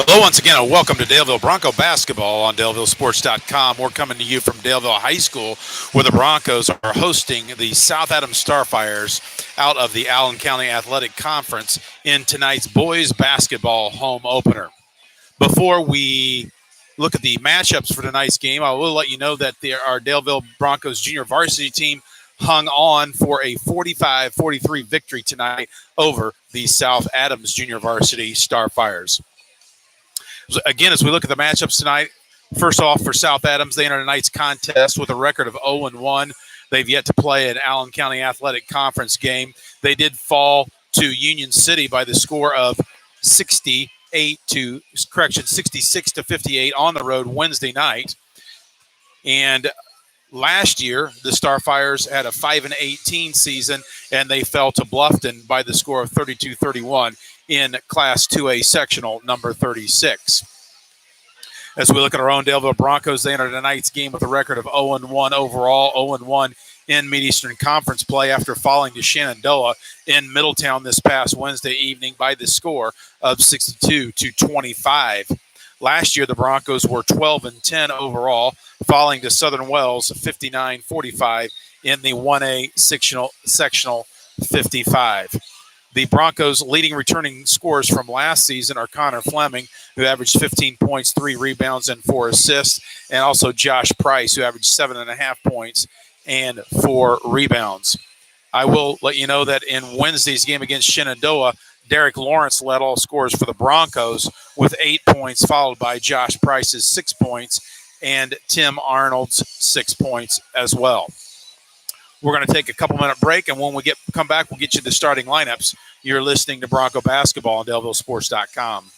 Hello, once again, and welcome to Daleville Bronco basketball on DalevilleSports.com. We're coming to you from Daleville High School, where the Broncos are hosting the South Adams Starfires out of the Allen County Athletic Conference in tonight's boys basketball home opener. Before we look at the matchups for tonight's game, I will let you know that our Daleville Broncos junior varsity team hung on for a 45-43 victory tonight over the South Adams junior varsity Starfires. Again, as we look at the matchups tonight, first off for South Adams, they enter tonight's contest with a record of 0-1. They've yet to play an Allen County Athletic Conference game. They did fall to Union City by the score of 66 to 58 on the road Wednesday night. And last year, the Starfires had a 5-18 season, and they fell to Bluffton by the score of 32-31 in Class 2A sectional number 36. As we look at our own Daleville Broncos, they entered tonight's game with a record of 0-1 overall, 0-1 in Mid-Eastern Conference play after falling to Shenandoah in Middletown this past Wednesday evening by the score of 62 to 25. Last year, the Broncos were 12-10 overall, falling to Southern Wells 59-45 in the 1A sectional 55. The Broncos' leading returning scorers from last season are Connor Fleming, who averaged 15 points, 3 rebounds, and 4 assists, and also Josh Price, who averaged 7.5 points and 4 rebounds. I will let you know that in Wednesday's game against Shenandoah, Derek Lawrence led all scorers for the Broncos with 8 points, followed by Josh Price's 6 points and Tim Arnold's 6 points as well. We're going to take a couple-minute break, and when we come back, we'll get you the starting lineups. You're listening to Bronco Basketball on DalevilleSports.com.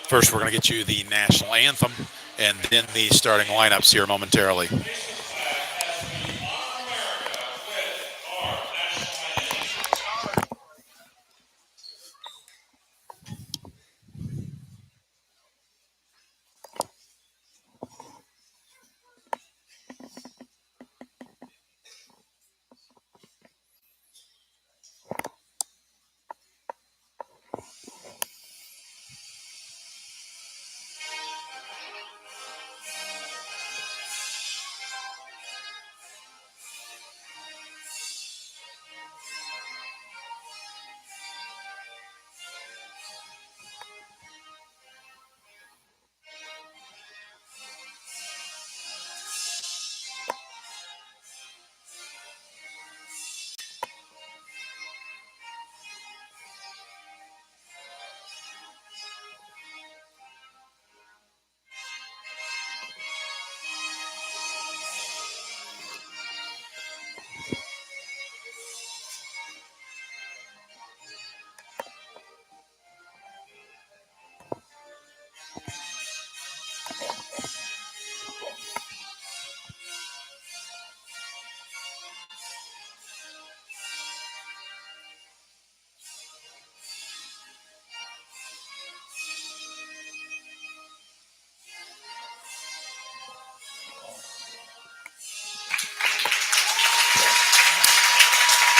First, we're going to get you the national anthem and then the starting lineups here momentarily.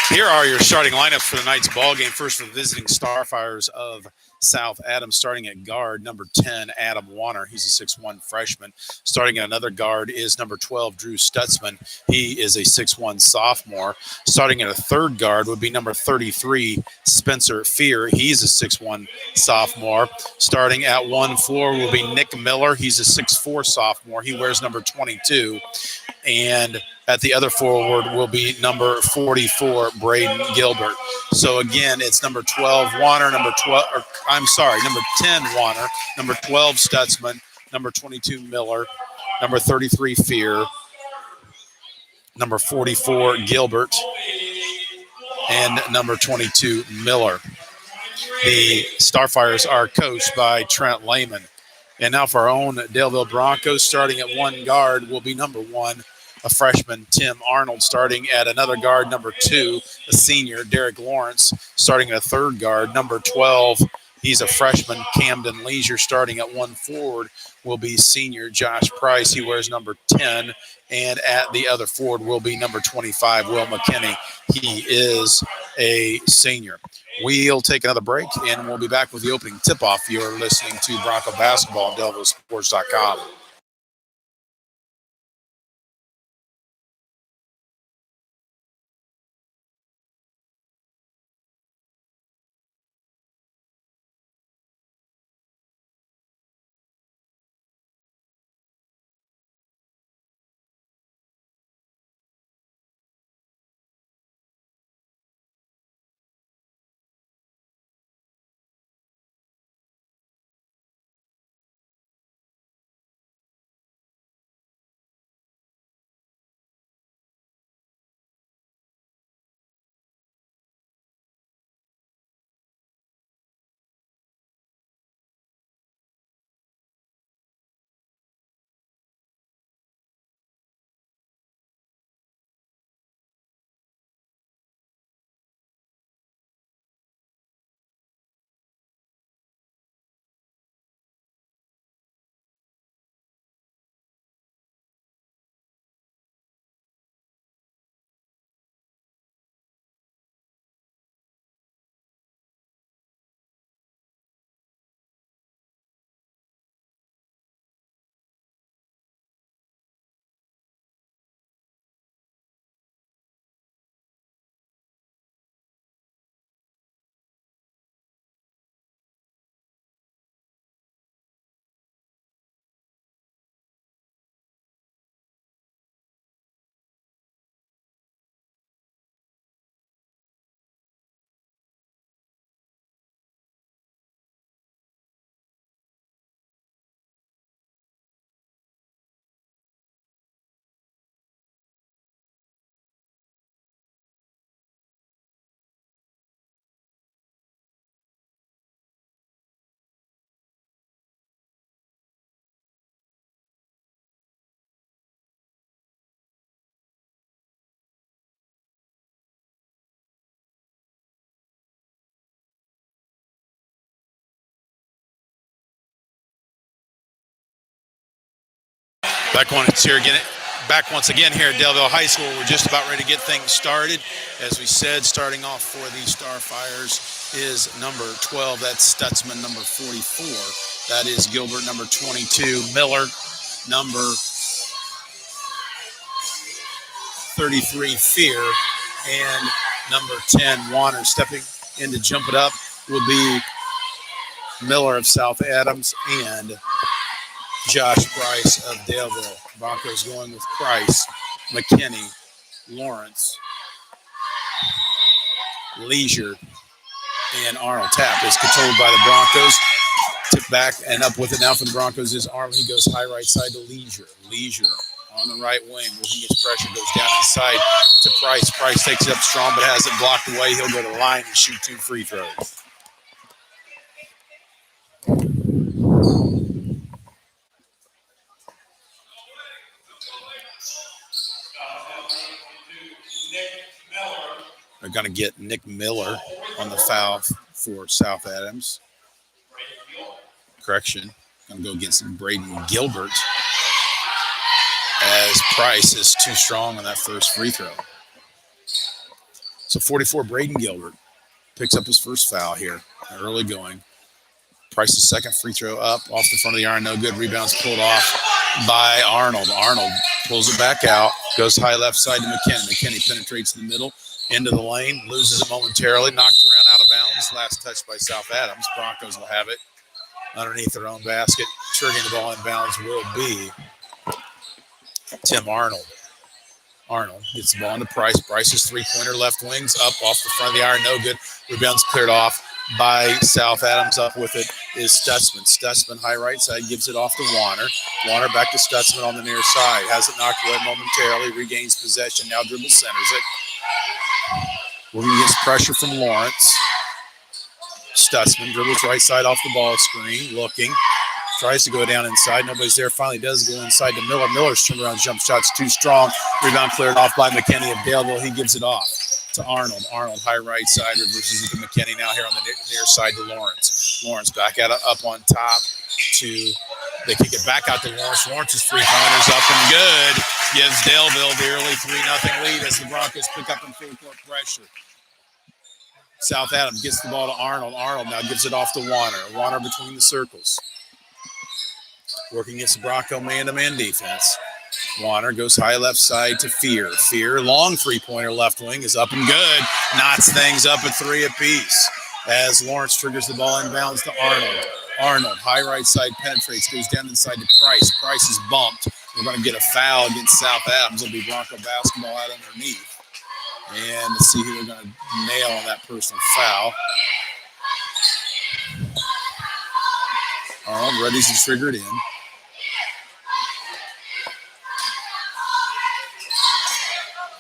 Here are your starting lineups for tonight's ball game. First, for the visiting Starfires of South Adams, starting at guard, number 10, Adam Warner. He's a 6'1 freshman. Starting at another guard is number 12, Drew Stutzman. He is a 6'1 sophomore. Starting at a third guard would be number 33, Spencer Fear. He's a 6'1 sophomore. Starting at 1-4 will be Nick Miller. He's a 6'4 sophomore. He wears number 22. And at the other forward will be number 44, Braden Gilbert. So again, it's number 12, Warner, number 10, Warner, number 12, Stutzman, number 22, Miller, number 33, Fear, number 44, Gilbert, and number 22, Miller. The Starfires are coached by Trent Lehman. And now for our own Daleville Broncos, starting at one guard will be number 1, a freshman, Tim Arnold. Starting at another guard, number 2, a senior, Derek Lawrence. Starting at a third guard, number 12, he's a freshman, Camden Leisure. Starting at one forward will be senior Josh Price. He wears number 10. And at the other forward will be number 25, Will McKinney. He is a senior. We'll take another break, and we'll be back with the opening tip-off. You're listening to Bronco Basketball on DelvilleSports.com. Back once again here at Daleville High School. We're just about ready to get things started. As we said, starting off for the Starfires is number 12. That's Stutzman, number 44. That is Gilbert, number 22. Miller, number 33. Fear. And number 10, Warner. Stepping in to jump it up will be Miller of South Adams and Josh Price of Daleville. Broncos going with Price, McKinney, Lawrence, Leisure, and Arnold. Tap is controlled by the Broncos. Tip back and up with it now for the Broncos is Arnold. He goes high right side to Leisure. Leisure on the right wing. When he gets pressure, goes down inside to Price. Price takes it up strong but has it blocked away. He'll go to the line and shoot 2 free throws. They're going to get Nick Miller on the foul for South Adams. Correction. Going to go against Braden Gilbert as Price is too strong on that first free throw. So 44, Braden Gilbert picks up his first foul here. Early going. Price's second free throw up off the front of the iron. No good. Rebounds pulled off by Arnold. Arnold pulls it back out. Goes high left side to McKinney. McKinney penetrates the middle. Into the lane, loses it momentarily, knocked around out of bounds. Last touch by South Adams. Broncos will have it underneath their own basket. Triggering the ball in bounds will be Tim Arnold. Arnold gets the ball into Price. Price's three-pointer left wings up off the front of the iron. No good. Rebounds cleared off by South Adams. Up with it is Stutzman. Stutzman, high right side, gives it off to Warner. Warner back to Stutzman on the near side. Has it knocked away momentarily. Regains possession. Now dribbles, centers it. Working against pressure from Lawrence. Stutzman dribbles right side off the ball screen. Looking. Tries to go down inside. Nobody's there. Finally does go inside to Miller. Miller's turnaround jump shot's too strong. Rebound cleared off by McKinney of Daleville. He gives it off to Arnold. Arnold, high right side, reverses it to McKinney. Now here on the near side to Lawrence. Lawrence back at it, up on top to, they kick it back out to Lawrence. Lawrence's three-pointers up and good. Gives Daleville the early 3-0 lead as the Broncos pick up in full-court pressure. South Adams gets the ball to Arnold. Arnold now gives it off to Warner. Warner between the circles. Working against the Bronco man-to-man defense. Warner goes high left side to Fear. Fear, long three-pointer left wing is up and good. Knots things up at 3 apiece as Lawrence triggers the ball inbounds to Arnold. Arnold, high right side, penetrates, goes down inside to Price. Price is bumped. We're going to get a foul against South Adams. It'll be Bronco basketball out underneath. And let's see who they're going to nail on that personal foul. Arnold readies to trigger it in.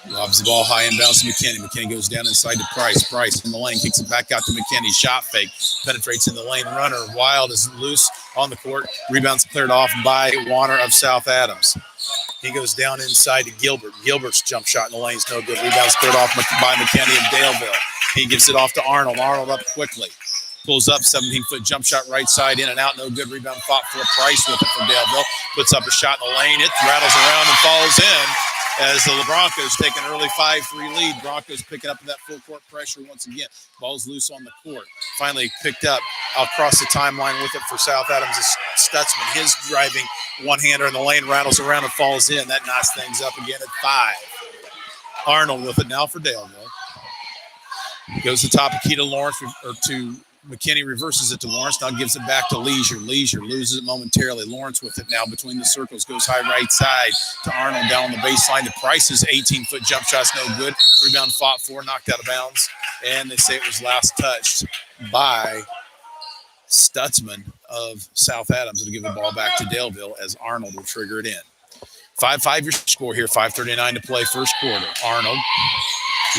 Lobs the ball high and bounce to McKinney. McKinney goes down inside to Price. Price in the lane, kicks it back out to McKinney. Shot fake, penetrates in the lane. Runner, Wild is loose on the court. Rebounds cleared off by Warner of South Adams. He goes down inside to Gilbert. Gilbert's jump shot in the lane is no good. Rebounds cleared off by McKinney of Daleville. He gives it off to Arnold. Arnold up quickly. Pulls up, 17-foot jump shot right side, in and out, no good. Rebound fought for Price with it from Daleville. Puts up a shot in the lane. It rattles around and falls in as the Broncos take an early 5-3 lead. Broncos picking up that full court pressure once again. Ball's loose on the court. Finally picked up across the timeline with it for South Adams is Stutzman. His driving one-hander in the lane rattles around and falls in. That knots things up again at 5. Arnold with it now for Daleville. Goes to top of key to Lawrence, or to McKinney, reverses it to Lawrence, now gives it back to Leisure. Leisure loses it momentarily. Lawrence with it now between the circles, goes high right side to Arnold down on the baseline to Price's 18-foot jump shot's no good. Rebound fought for, knocked out of bounds, and they say it was last touched by Stutzman of South Adams. It'll give the ball back to Daleville as Arnold will trigger it in. 5-5 your score here, 5:39 to play first quarter. Arnold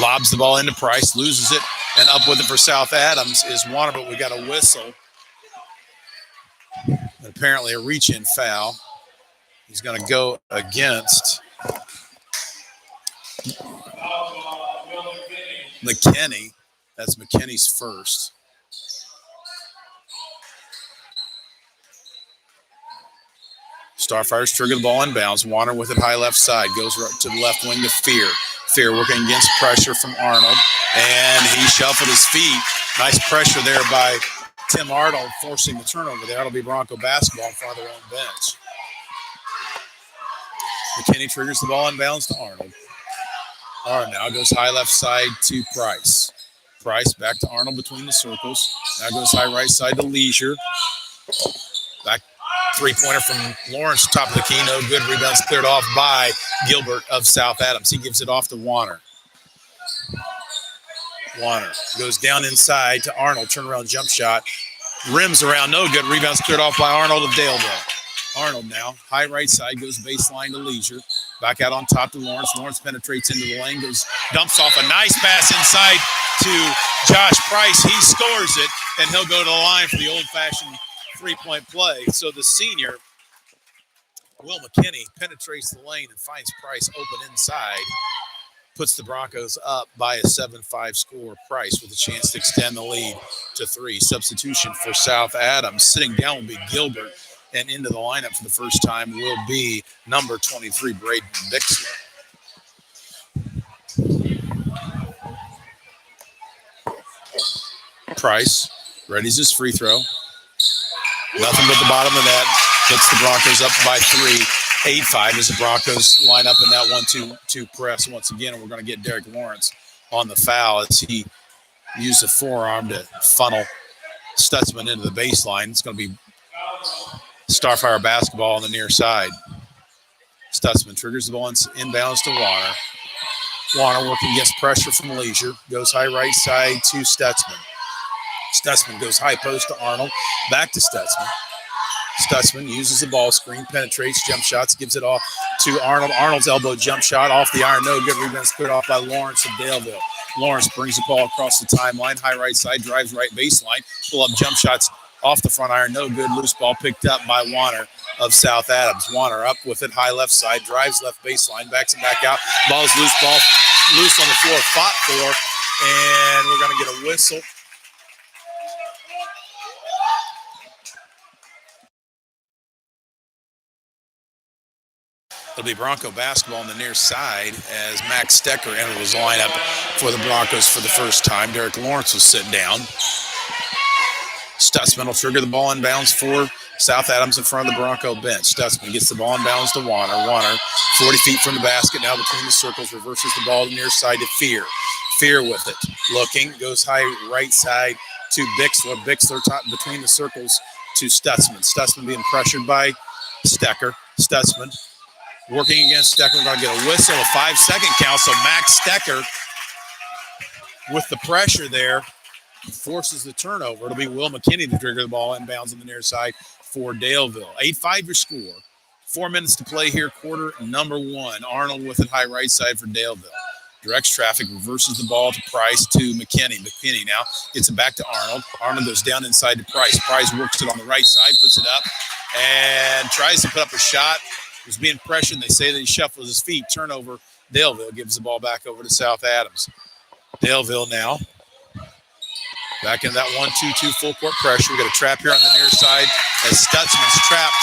lobs the ball into Price, loses it, and up with it for South Adams is Warner, but we got a whistle. And apparently a reach-in foul. He's going to go against McKinney. That's McKinney's first. Starfires trigger the ball inbounds. Warner with it high left side. Goes right to the left wing to Fear. Fear working against pressure from Arnold. And he shuffled his feet. Nice pressure there by Tim Arnold, forcing the turnover there. It'll be Bronco basketball in front of their own bench. McKinney triggers the ball inbounds to Arnold. Arnold now goes high left side to Price. Price back to Arnold between the circles. Now goes high right side to Leisure. Back three-pointer from Lawrence, top of the key. No good. Rebounds cleared off by Gilbert of South Adams. He gives it off to Warner. Warner goes down inside to Arnold. Turnaround jump shot. Rims around. No good. Rebounds cleared off by Arnold of Daleville. Arnold now. High right side. Goes baseline to Leisure. Back out on top to Lawrence. Lawrence penetrates into the lane. Dumps off a nice pass inside to Josh Price. He scores it, and he'll go to the line for the old-fashioned three-point play. So the senior, Will McKinney, penetrates the lane and finds Price open inside. Puts the Broncos up by a 7-5 score. Price with a chance to extend the lead to 3. Substitution for South Adams. Sitting down will be Gilbert. And into the lineup for the first time will be number 23, Braden Bixler. Price readies his free throw. Nothing but the bottom of that. Puts the Broncos up by 3. 8-5 as the Broncos line up in that 1-2 press once again. And we're going to get Derek Lawrence on the foul as he used a forearm to funnel Stutzman into the baseline. It's going to be Starfire basketball on the near side. Stutzman triggers the ball inbounds to Warner. Warner working against pressure from Leisure. Goes high right side to Stutzman. Stutzman goes high post to Arnold. Back to Stutzman. Stutzman uses the ball screen, penetrates, jump shots, gives it off to Arnold. Arnold's elbow jump shot off the iron. No good. Rebounds cleared off by Lawrence of Daleville. Lawrence brings the ball across the timeline. High right side, drives right baseline. Pull up jump shots off the front iron. No good. Loose ball picked up by Warner of South Adams. Warner up with it. High left side. Drives left baseline. Backs it back out. Ball's loose. Ball loose on the floor. Fought for. And we're going to get a whistle. It'll be Bronco basketball on the near side as Max Stecker entered his lineup for the Broncos for the first time. Derek Lawrence will sit down. Stutzman will trigger the ball inbounds for South Adams in front of the Bronco bench. Stutzman gets the ball inbounds to Warner. Warner, 40 feet from the basket, now between the circles, reverses the ball to the near side to Fear. Fear with it. Looking, goes high right side to Bixler. Bixler top between the circles to Stutzman. Stutzman being pressured by Stecker. Stutzman working against Stecker. We're going to get a whistle, a 5-second count. So Max Stecker with the pressure there forces the turnover. It'll be Will McKinney to trigger the ball inbounds on the near side for Daleville. 8-5 your score. 4 minutes to play here, quarter number 1. Arnold with it high right side for Daleville. Directs traffic, reverses the ball to Price to McKinney. McKinney now gets it back to Arnold. Arnold goes down inside to Price. Price works it on the right side, puts it up, and tries to put up a shot. He's being pressured. They say that he shuffles his feet. Turnover. Daleville gives the ball back over to South Adams. Daleville now back in that 1-2-2 full court pressure. We got a trap here on the near side as Stutzman's trapped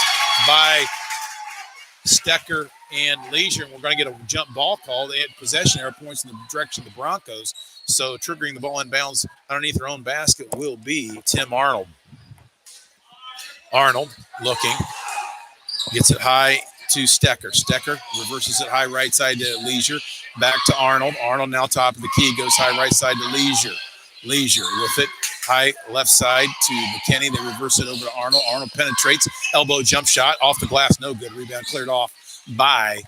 by Stecker and Leisure. And we're going to get a jump ball call. They had possession arrow points in the direction of the Broncos. So triggering the ball inbounds underneath their own basket will be Tim Arnold. Arnold looking. Gets it high to Stecker. Stecker reverses it high right side to Leisure. Back to Arnold. Arnold now top of the key. Goes high right side to Leisure. Leisure with it. High left side to McKinney. They reverse it over to Arnold. Arnold penetrates. Elbow jump shot. Off the glass. No good. Rebound cleared off by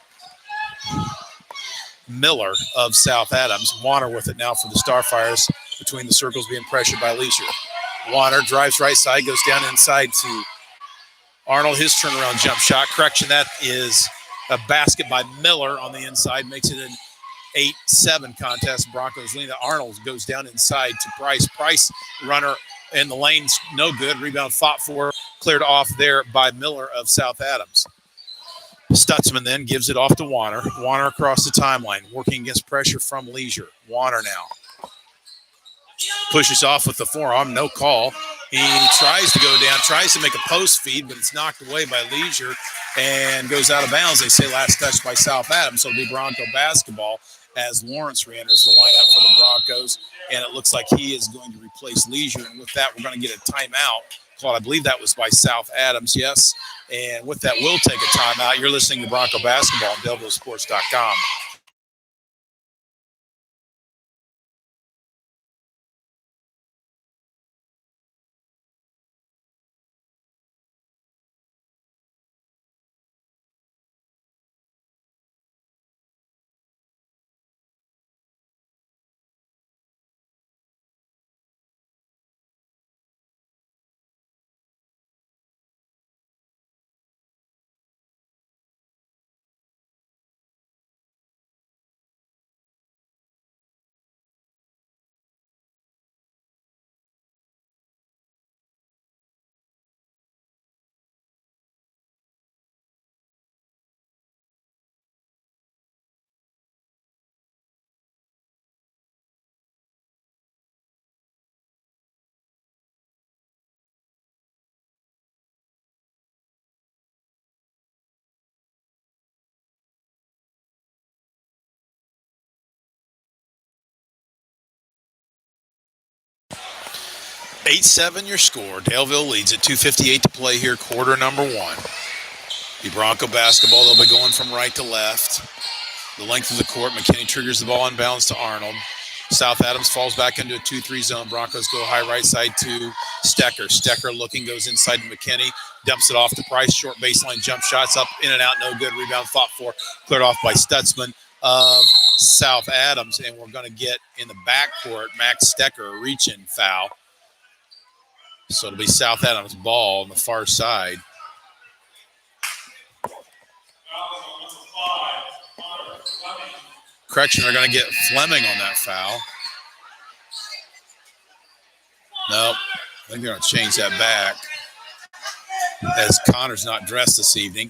Miller of South Adams. Warner with it now for the Starfires between the circles being pressured by Leisure. Warner drives right side. Goes down inside to Arnold. His turnaround jump shot. Correction, that is a basket by Miller on the inside. Makes it an 8-7 contest. Broncos lead. Arnold goes down inside to Price. Price runner in the lanes, no good. Rebound fought for, cleared off there by Miller of South Adams. Stutzman then gives it off to Warner. Warner across the timeline, working against pressure from Leisure. Warner now pushes off with the forearm, no call. He tries to go down, tries to make a post feed, but it's knocked away by Leisure. and goes out of bounds. They say last touch by South Adams, so it'll be Bronco basketball as Lawrence re-enters the lineup for the Broncos, and it looks like he is going to replace Leisure. And with that, we're going to get a timeout called. I believe that was by South Adams, yes. And with that, we'll take a timeout. You're listening to Bronco Basketball on DelvilleSports.com. Eight 7 your score. Daleville leads at 2:58 to play here, quarter number one. The Bronco basketball, they'll be going from right to left. The length of the court, McKinney triggers the ball inbounds to Arnold. South Adams falls back into a 2-3 zone. Broncos go high right side to Stecker. Stecker looking, goes inside to McKinney, dumps it off to Price. Short baseline jump shots up, in and out, no good. Rebound fought for, cleared off by Stutzman of South Adams. And we're going to get in the backcourt, Max Stecker, a reach-in foul. So it'll be South Adams ball on the far side. Correction, they're going to get Fleming on that foul. Nope. I think they're going to change that back. As Connor's not dressed this evening.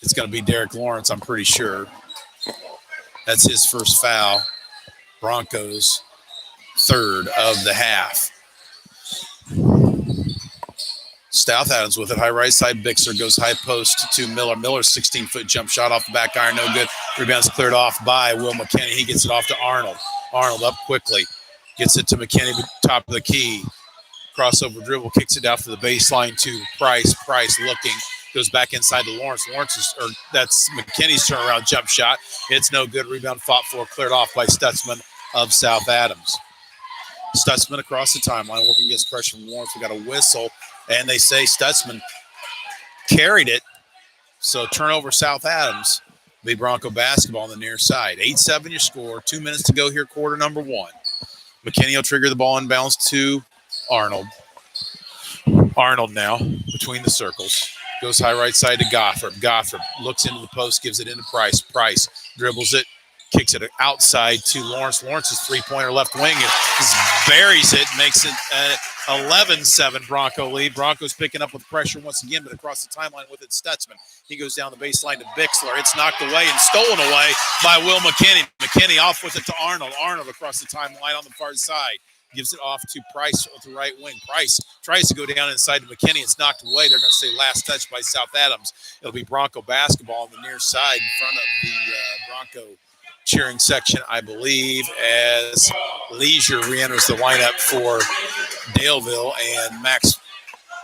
It's going to be Derek Lawrence, I'm pretty sure. That's his first foul. Broncos, third of the half. South Adams with it. High right side. Bixler goes high post to Miller. Miller's 16-foot jump shot off the back iron. No good. Rebound's cleared off by Will McKinney. He gets it off to Arnold. Arnold up quickly. Gets it to McKinney, top of the key. Crossover dribble. Kicks it out to the baseline to Price. Price looking. Goes back inside to Lawrence. That's McKinney's turnaround jump shot. It's no good. Rebound fought for. Cleared off by Stutzman of South Adams. Stutzman across the timeline. Working against pressure from Lawrence. We got a whistle. And they say Stutzman carried it. So turnover South Adams. The Bronco basketball on the near side. 8-7 your score. 2 minutes to go here, quarter number one. McKinney will trigger the ball inbounds to Arnold. Arnold now between the circles. Goes high right side to Gothard. Gothard looks into the post, gives it into Price. Price dribbles it, kicks it outside to Lawrence. Lawrence's three-pointer left wing. It just buries it, makes it 11-7 Bronco lead. Broncos picking up with pressure once again, but across the timeline with it, Stutzman. He goes down the baseline to Bixler. It's knocked away and stolen away by Will McKinney. McKinney off with it to Arnold. Arnold across the timeline on the far side. Gives it off to Price with the right wing. Price tries to go down inside to McKinney. It's knocked away. They're going to say last touch by South Adams. It'll be Bronco basketball on the near side in front of the Bronco cheering section, I believe, as Leisure re-enters the lineup for Daleville, and Max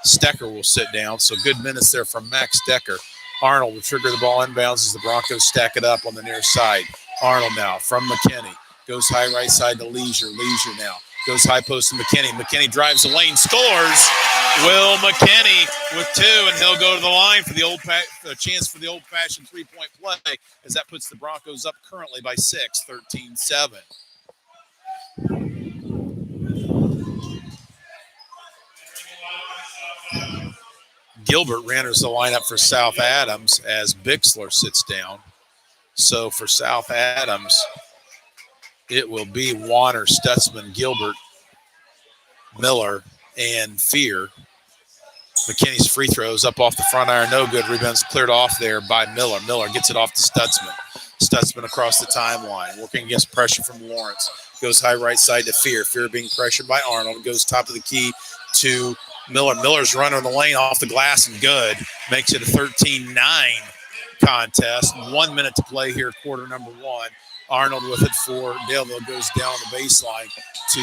Stecker will sit down. So good minutes there from Max Stecker. Arnold will trigger the ball inbounds as the Broncos stack it up on the near side. Arnold now from McKinney. Goes high right side to Leisure. Leisure now goes high post to McKinney. McKinney drives the lane, scores. Will McKinney with two, and he'll go to the line for the chance for the old-fashioned three-point play, as that puts the Broncos up currently by 6, 13-7. Gilbert re-enters the lineup for South Adams as Bixler sits down. So for South Adams, it will be Warner, Stutzman, Gilbert, Miller, and Fear. McKinney's free throws up off the front iron, no good. Rebounds cleared off there by Miller. Miller gets it off to Stutzman. Stutzman across the timeline, working against pressure from Lawrence. Goes high right side to Fear. Fear being pressured by Arnold. Goes top of the key to Miller's runner in the lane off the glass and good. Makes it a 13-9 contest. 1 minute to play here, quarter number one. Arnold with it for Daleville, goes down the baseline to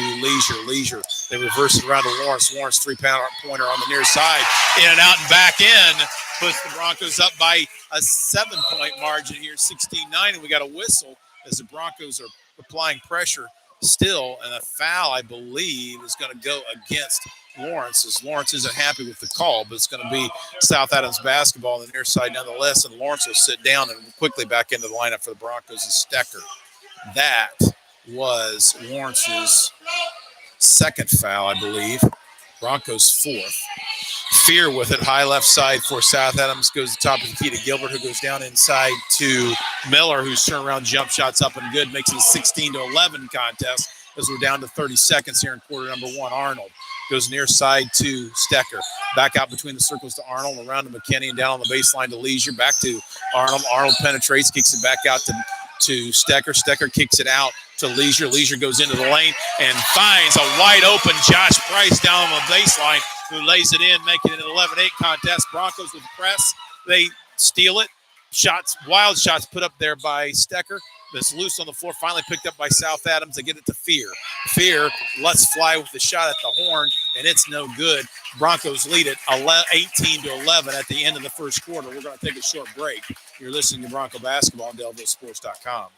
Leisure. They reverse it around to Lawrence. Lawrence 3-pointer on the near side. In and out and back in. Puts the Broncos up by a 7-point margin here, 16-9. And we got a whistle as the Broncos are applying pressure still. And a foul, I believe, is going to go against Lawrence, as Lawrence isn't happy with the call, but it's going to be South Adams basketball on the near side nonetheless, and Lawrence will sit down and quickly back into the lineup for the Broncos is Stecker. That was Lawrence's second foul, I believe. Broncos fourth. Fear with it, high left side for South Adams, goes to the top of the key to Gilbert, who goes down inside to Miller, whose turnaround jump shot's up and good, makes it a 16-11 contest as we're down to 30 seconds here in quarter number one. Arnold goes near side to Stecker. Back out between the circles to Arnold, around to McKinney, and down on the baseline to Leisure. Back to Arnold. Arnold penetrates, kicks it back out to Stecker. Stecker kicks it out to Leisure. Leisure goes into the lane and finds a wide open Josh Price down on the baseline, who lays it in, making it an 11-8 contest. Broncos with the press. They steal it. Wild shots put up there by Stecker. That's loose on the floor, finally picked up by South Adams. They get it to Fear. Fear lets fly with the shot at the horn, and it's no good. Broncos lead it 18-11 at the end of the first quarter. We're going to take a short break. You're listening to Bronco Basketball on DelVilleSports.com.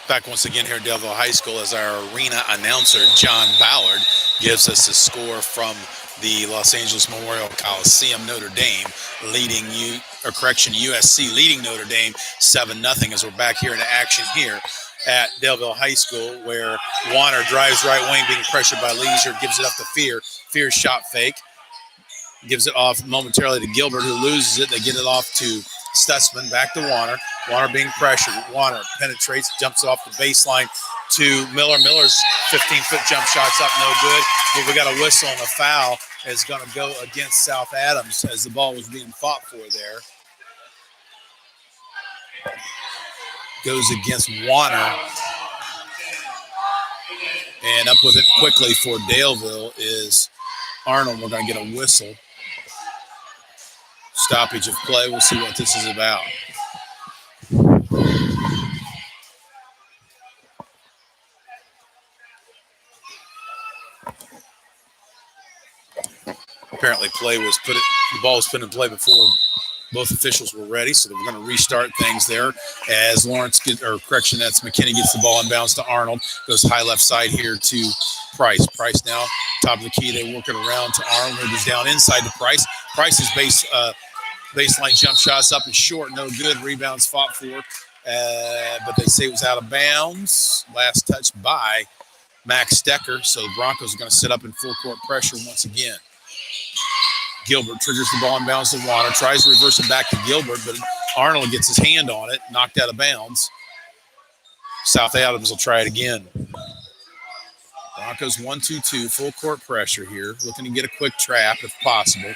Back once again here at Delville High School as our arena announcer, John Ballard, gives us the score from the Los Angeles Memorial Coliseum. Notre Dame leading USC leading Notre Dame 7-0 as we're back here into action here at Delville High School, where Warner drives right wing, being pressured by Leisure, gives it up to Fear. Fear's shot fake. Gives it off momentarily to Gilbert, who loses it. They get it off to Stutzman, back to Warner. Warner being pressured. Warner penetrates, jumps off the baseline to Miller. Miller's 15-foot jump shot's up, no good. But we got a whistle, and a foul is going to go against South Adams as the ball was being fought for there. Goes against Warner. And up with it quickly for Daleville is Arnold. We're going to get a whistle. Stoppage of play. We'll see what this is about. Apparently the ball was put in play before both officials were ready, so we're going to restart things there as that's McKinney gets the ball and bounce to Arnold. Goes high left side here to Price. Price now, top of the key. They work it around to Arnold, who goes down inside to Price. Price's baseline jump shots up and short, no good. Rebounds fought for, but they say it was out of bounds. Last touch by Max Stecker, so the Broncos are going to sit up in full court pressure once again. Gilbert triggers the ball and bounces to Warner, tries to reverse it back to Gilbert, but Arnold gets his hand on it, knocked out of bounds. South Adams will try it again. Broncos 1-2-2, full court pressure here, looking to get a quick trap if possible.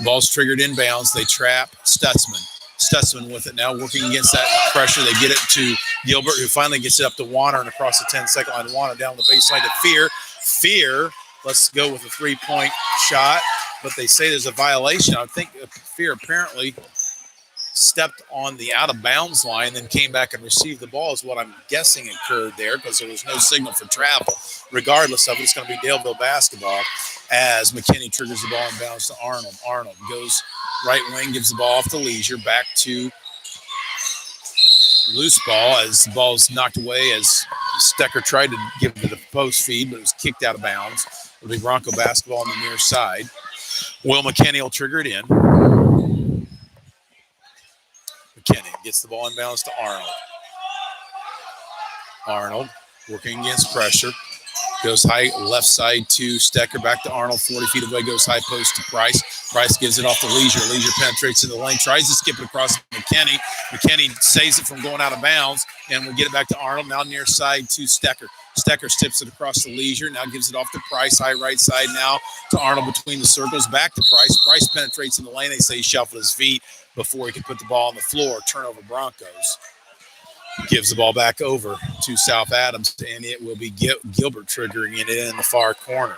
Ball's triggered inbounds. They trap Stutzman. Stutzman with it now, working against that pressure. They get it to Gilbert, who finally gets it up to Warner and across the 10-second line. Warner down the baseline to Fear. Fear, let's go with a 3-point shot, but they say there's a violation. I think Fear apparently stepped on the out of bounds line, then came back and received the ball is what I'm guessing occurred there, because there was no signal for travel. Regardless of it, it's going to be Daleville basketball as McKinney triggers the ball and bounds to Arnold. Arnold goes right wing, gives the ball off to Leisure, back to loose ball as the ball is knocked away as Stecker tried to give it the post feed, but it was kicked out of bounds. It'll be Bronco basketball on the near side. Will McKinney will trigger it in. McKinney gets the ball inbounds to Arnold. Arnold working against pressure. Goes high left side to Stecker, back to Arnold, 40 feet away, goes high post to Price. Price gives it off to Leisure. Leisure penetrates in the lane, tries to skip it across McKinney. McKinney saves it from going out of bounds, and we'll get it back to Arnold, now near side to Stecker. Stecker tips it across to Leisure, now gives it off to Price, high right side now to Arnold between the circles, back to Price. Price penetrates in the lane. They say he shuffled his feet before he could put the ball on the floor. Turnover Broncos. Gives the ball back over to South Adams, and it will be Gilbert triggering it in the far corner.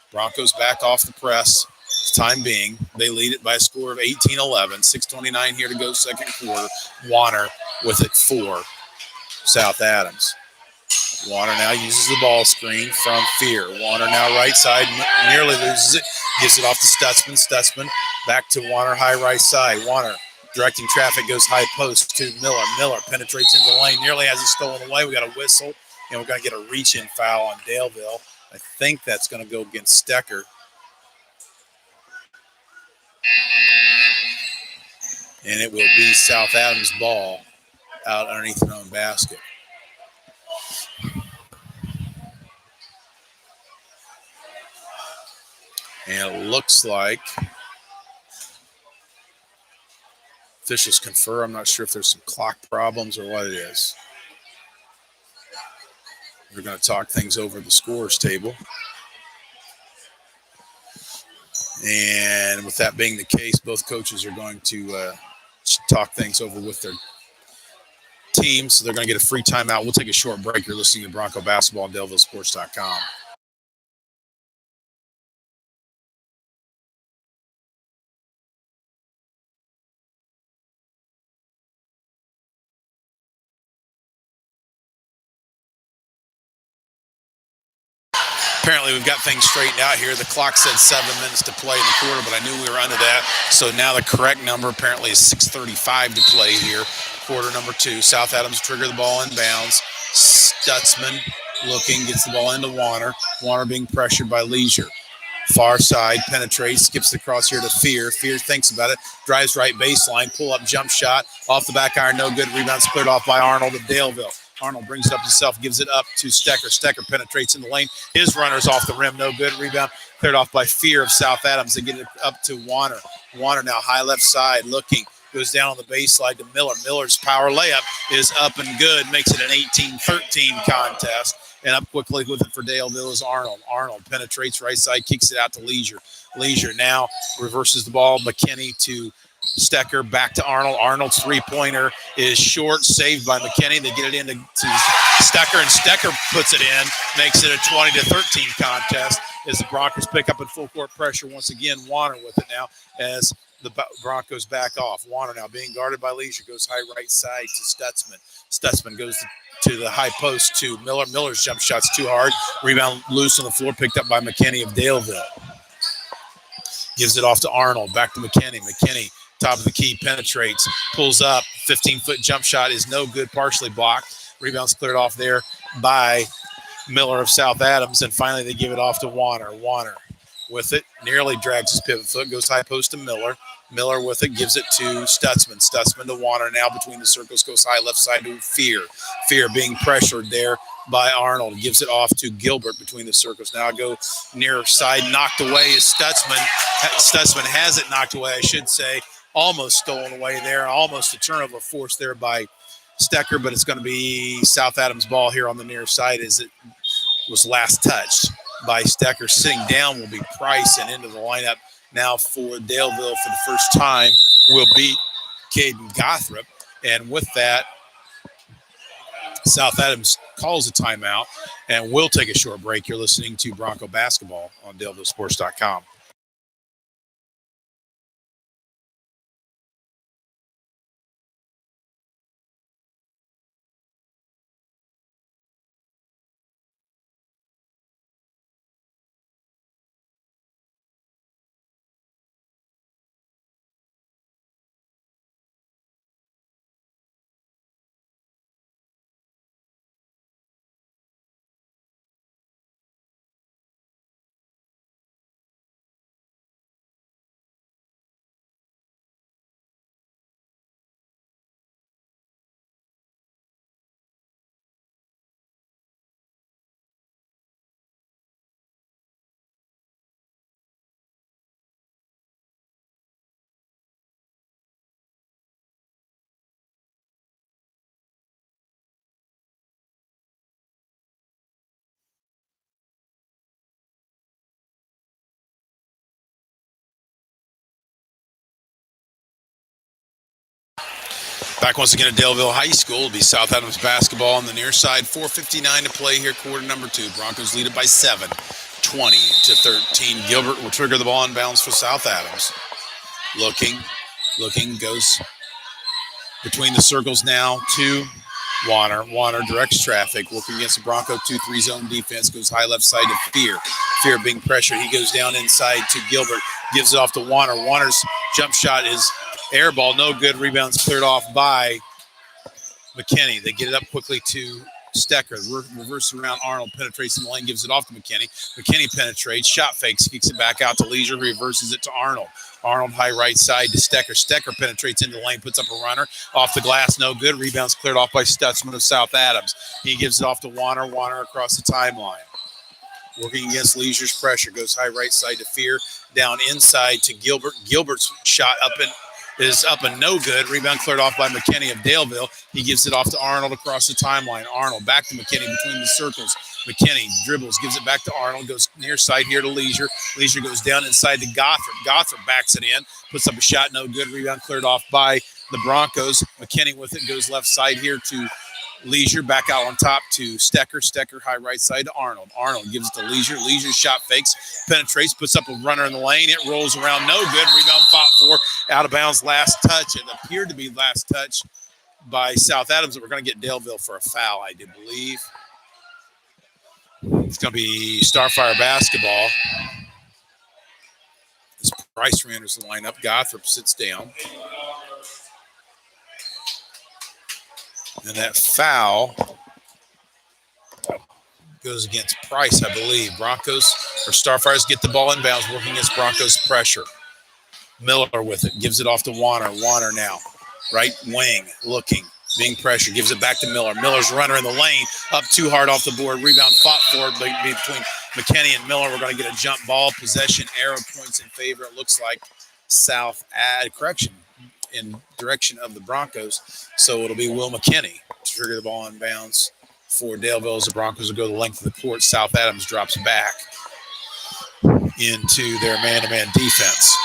Broncos back off the press. For the time being, they lead it by a score of 18-11. 6:29 here to go, second quarter. Warner with it for South Adams. Warner now uses the ball screen from Fear. Warner now right side, nearly loses it. Gives it off to Stutzman. Stutzman back to Warner, high right side. Warner directing traffic, goes high post to Miller. Miller penetrates into the lane, nearly has it stolen away. We got a whistle, and we're going to get a reach-in foul on Daleville. I think that's going to go against Stecker. And it will be South Adams' ball out underneath their own basket. And it looks like officials confer. I'm not sure if there's some clock problems or what it is. We're going to talk things over the scores table. And with that being the case, both coaches are going to talk things over with their teams. So they're going to get a free timeout. We'll take a short break. You're listening to Bronco Basketball on DalevilleSports.com. Apparently, we've got things straightened out here. The clock said 7 minutes to play in the quarter, but I knew we were under that. So now the correct number apparently is 6:35 to play here. Quarter number 2. South Adams trigger the ball inbounds. Stutzman looking, gets the ball into Warner. Warner being pressured by Leisure. Far side, penetrates, skips across here to Fear. Fear thinks about it, drives right baseline, pull-up jump shot, off the back iron, no good. Rebound's cleared off by Arnold of Daleville. Arnold brings it up himself, gives it up to Stecker. Stecker penetrates in the lane. His runner's off the rim, no good. Rebound cleared off by Fear of South Adams. They get it up to Warner. Warner now high left side, looking, goes down on the baseline to Miller. Miller's power layup is up and good, makes it an 18-13 contest. And up quickly with it for Daleville is Arnold. Arnold penetrates right side, kicks it out to Leisure. Leisure now reverses the ball. McKinney to Stecker, back to Arnold. Arnold's three-pointer is short, saved by McKinney. They get it into Stecker, and Stecker puts it in, makes it a 20-13 contest as the Broncos pick up in full court pressure once again. Warner with it now as the Broncos back off. Warner now being guarded by Leisure, goes high right side to Stutzman. Stutzman goes to the high post to Miller. Miller's jump shot's too hard. Rebound loose on the floor, picked up by McKinney of Daleville. Gives it off to Arnold, back to McKinney. McKinney, top of the key, penetrates, pulls up. 15-foot jump shot is no good, partially blocked. Rebound's cleared off there by Miller of South Adams, and finally they give it off to Warner. Warner with it, nearly drags his pivot foot, goes high post to Miller. Miller with it, gives it to Stutzman. Stutzman to Warner now between the circles, goes high left side to Fear. Fear being pressured there by Arnold, gives it off to Gilbert between the circles. Now go near side, knocked away is Stutzman. Stutzman has it knocked away, I should say. Almost stolen away there, almost a turnover forced there by Stecker, but it's going to be South Adams' ball here on the near side as it was last touched by Stecker. Sitting down will be Price, and into the lineup now for Daleville for the first time will be Caden Gothrop. And with that, South Adams calls a timeout, and we'll take a short break. You're listening to Bronco Basketball on DalevilleSports.com. Back once again at Daleville High School. It'll be South Adams basketball on the near side. 4:59 to play here, quarter number 2. Broncos lead it by 7, 20-13. Gilbert will trigger the ball in bounds for South Adams. Looking, goes between the circles now to Warner. Warner directs traffic, working against the Bronco 2-3 zone defense. Goes high left side to Fear. Fear being pressured. He goes down inside to Gilbert. Gives it off to Warner. Warner's jump shot is air ball, no good. Rebounds cleared off by McKinney. They get it up quickly to Stecker. Reverse around Arnold. Penetrates in the lane. Gives it off to McKinney. McKinney penetrates. Shot fakes. Kicks it back out to Leisure. Reverses it to Arnold. Arnold high right side to Stecker. Stecker penetrates into the lane. Puts up a runner. Off the glass. No good. Rebounds cleared off by Stutzman of South Adams. He gives it off to Warner. Warner across the timeline. Working against Leisure's pressure. Goes high right side to Fear. Down inside to Gilbert. Gilbert's shot is up and no good. Rebound cleared off by McKinney of Daleville. He gives it off to Arnold across the timeline. Arnold back to McKinney between the circles. McKinney dribbles, gives it back to Arnold, goes near side here to Leisure. Leisure goes down inside to Gothard. Gothard backs it in, puts up a shot, no good. Rebound cleared off by the Broncos. McKinney with it, goes left side here to Leisure, back out on top to Stecker. Stecker high right side to Arnold. Arnold gives it to Leisure. Leisure shot fakes, penetrates, puts up a runner in the lane. It rolls around, no good. Rebound fought for, out of bounds, last touch. It appeared to be last touch by South Adams, but we're going to get Daleville for a foul, I do believe. It's going to be Starfire basketball. As Price re-enters the lineup, Gothrop sits down. And that foul goes against Price, I believe. Starfires get the ball in bounds, working against Broncos pressure. Miller with it, gives it off to Warner. Warner now, right wing, looking, being pressured, gives it back to Miller. Miller's runner in the lane, up too hard off the board. Rebound fought for between McKinney and Miller. We're going to get a jump ball. Possession, arrow points in favor. It looks like in direction of the Broncos. So it'll be Will McKinney to trigger the ball in bounds for Daleville as the Broncos will go the length of the court. South Adams drops back into their man-to-man defense.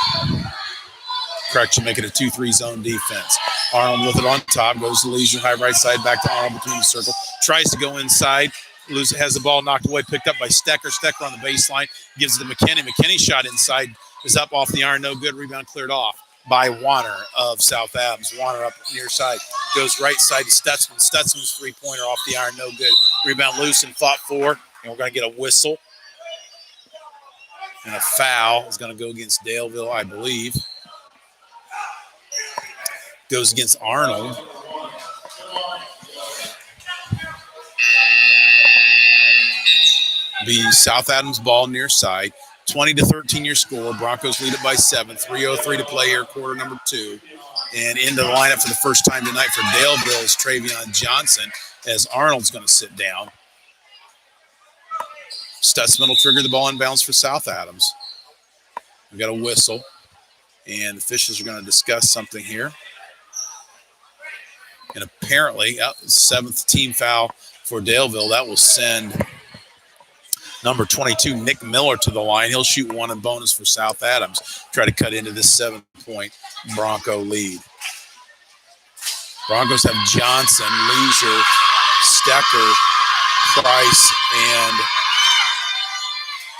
Correction, make it a 2-3 zone defense. Arnold with it on top, goes to Leisure, high right side, back to Arnold between the circle. Tries to go inside, has the ball knocked away, picked up by Stecker. Stecker on the baseline, gives it to McKinney. McKinney shot inside, is up off the iron, no good. Rebound cleared off by Warner of South Adams. Warner up near side, goes right side to Stutzman. Stutzman's three-pointer off the iron, no good. Rebound loose and fought for, and we're going to get a whistle. And a foul is going to go against Daleville, I believe. Goes against Arnold. Be South Adams ball near side. 20-13 your score. Broncos lead it by 7. 3:03 to play here, quarter number 2. And into the lineup for the first time tonight for Daleville is Travion Johnson, as Arnold's going to sit down. Stutzman will trigger the ball in bounds for South Adams. We've got a whistle, and the officials are going to discuss something here. And apparently, 7th team foul for Daleville. That will send number 22, Nick Miller, to the line. He'll shoot one and bonus for South Adams. Try to cut into this 7-point Bronco lead. Broncos have Johnson, Leisure, Stecker, Price, and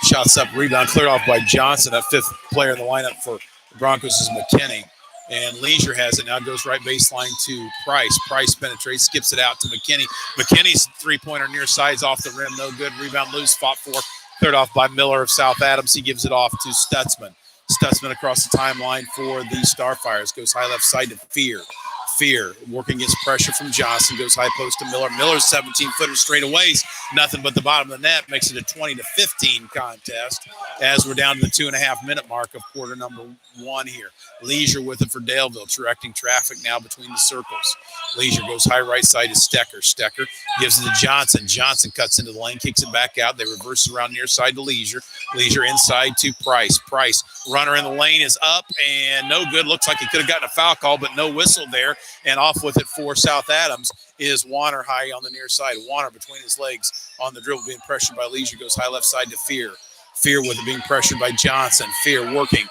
shots up, rebound cleared off by Johnson. That 5th player in the lineup for the Broncos is McKinney. And Leisure has it now, goes right baseline to Price. Price penetrates, skips it out to McKinney. McKinney's three-pointer near side's off the rim, no good. Rebound loose, fought for, cleared off by Miller of South Adams. He gives it off to Stutzman. Stutzman across the timeline for the Starfires. Goes high left side to Fear. Fear working against pressure from Johnson. Goes high post to Miller. Miller's 17-footer straightaways. Nothing but the bottom of the net. Makes it a 20-15 contest as we're down to the 2.5-minute mark of quarter number 1 here. Leisure with it for Daleville, directing traffic now between the circles. Leisure goes high right side to Stecker. Stecker gives it to Johnson. Johnson cuts into the lane, kicks it back out. They reverse around near side to Leisure. Leisure inside to Price. Price, runner in the lane, is up and no good. Looks like he could have gotten a foul call, but no whistle there. And off with it for South Adams is Warner high on the near side. Warner between his legs on the dribble, being pressured by Leisure, goes high left side to Fear. Fear with it being pressured by Johnson. Fear working,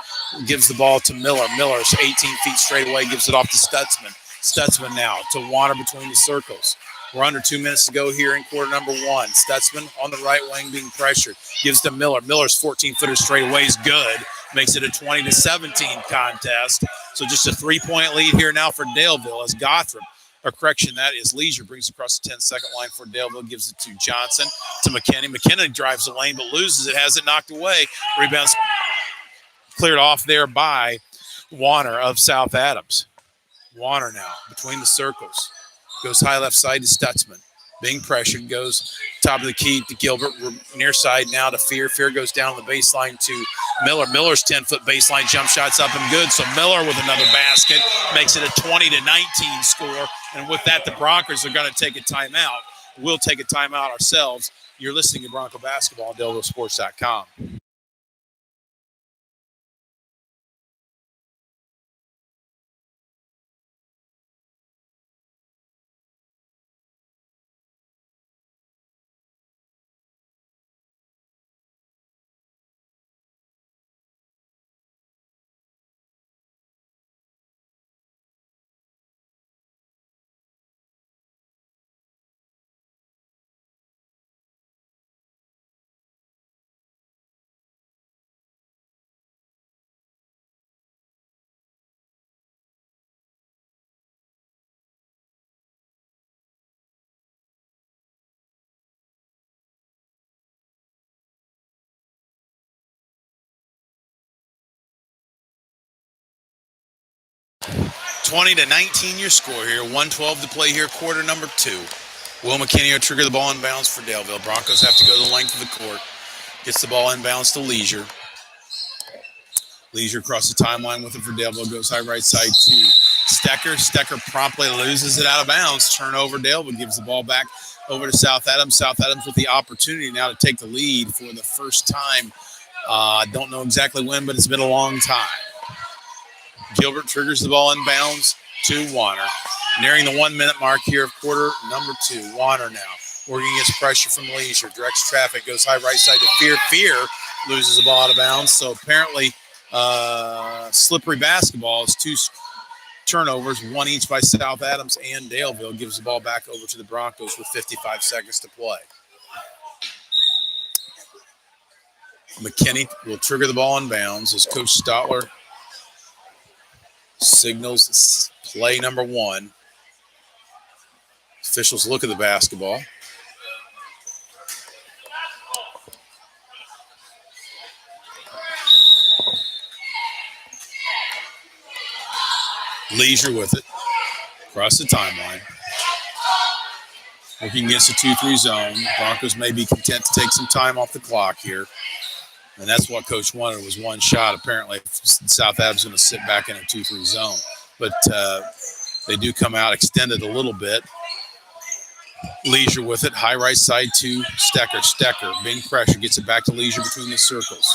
gives the ball to Miller. Miller's 18 feet straight away, gives it off to Stutzman. Stutzman now to Warner between the circles. We're under 2 minutes to go here in quarter number one. Stutzman on the right wing being pressured. Gives to Miller. Miller's 14-footer straightaway is good. Makes it a 20-17 contest. So just a 3-point lead here now for Daleville as Gotham, or correction, that is Leisure, brings across the 10-second line for Daleville. Gives it to Johnson, to McKinney. McKinney drives the lane but loses it. Has it knocked away. Rebounds cleared off there by Warner of South Adams. Warner now between the circles. Goes high left side to Stutzman. Being pressured, goes top of the key to Gilbert. Near side now to Fear. Fear goes down the baseline to Miller. Miller's 10-foot baseline jump shot's up and good. So Miller with another basket makes it a 20-19 score. And with that, the Broncos are going to take a timeout. We'll take a timeout ourselves. You're listening to Bronco Basketball on DelVilleSports.com. (20-19) your score here. 1:12 to play here, quarter number two. Will McKinney will trigger the ball inbounds for Daleville. Broncos have to go the length of the court. Gets the ball inbounds to Leisure. Leisure across the timeline with it for Daleville. Goes high right side to Stecker. Stecker promptly loses it out of bounds. Turnover. Daleville gives the ball back over to South Adams. South Adams with the opportunity now to take the lead for the first time. Don't know exactly when, but it's been a long time. Gilbert triggers the ball inbounds to Warner. Nearing the 1 minute mark here of quarter number two. Warner now working against pressure from Leisure. Directs traffic, goes high right side to Fear. Fear loses the ball out of bounds. So apparently slippery basketball is two turnovers, one each by South Adams and Daleville. Gives the ball back over to the Broncos with 55 seconds to play. McKinney will trigger the ball inbounds as Coach Stotler signals play number one. Officials look at the basketball. Leisure with it. Across the timeline. Working against a 2-3 zone. Broncos may be content to take some time off the clock here. And that's what Coach wanted, was one shot. Apparently, South Adams going to sit back in a 2-3 zone. But they do come out extended a little bit. Leisure with it. High right side to Stecker. Stecker being pressure. Gets it back to Leisure between the circles.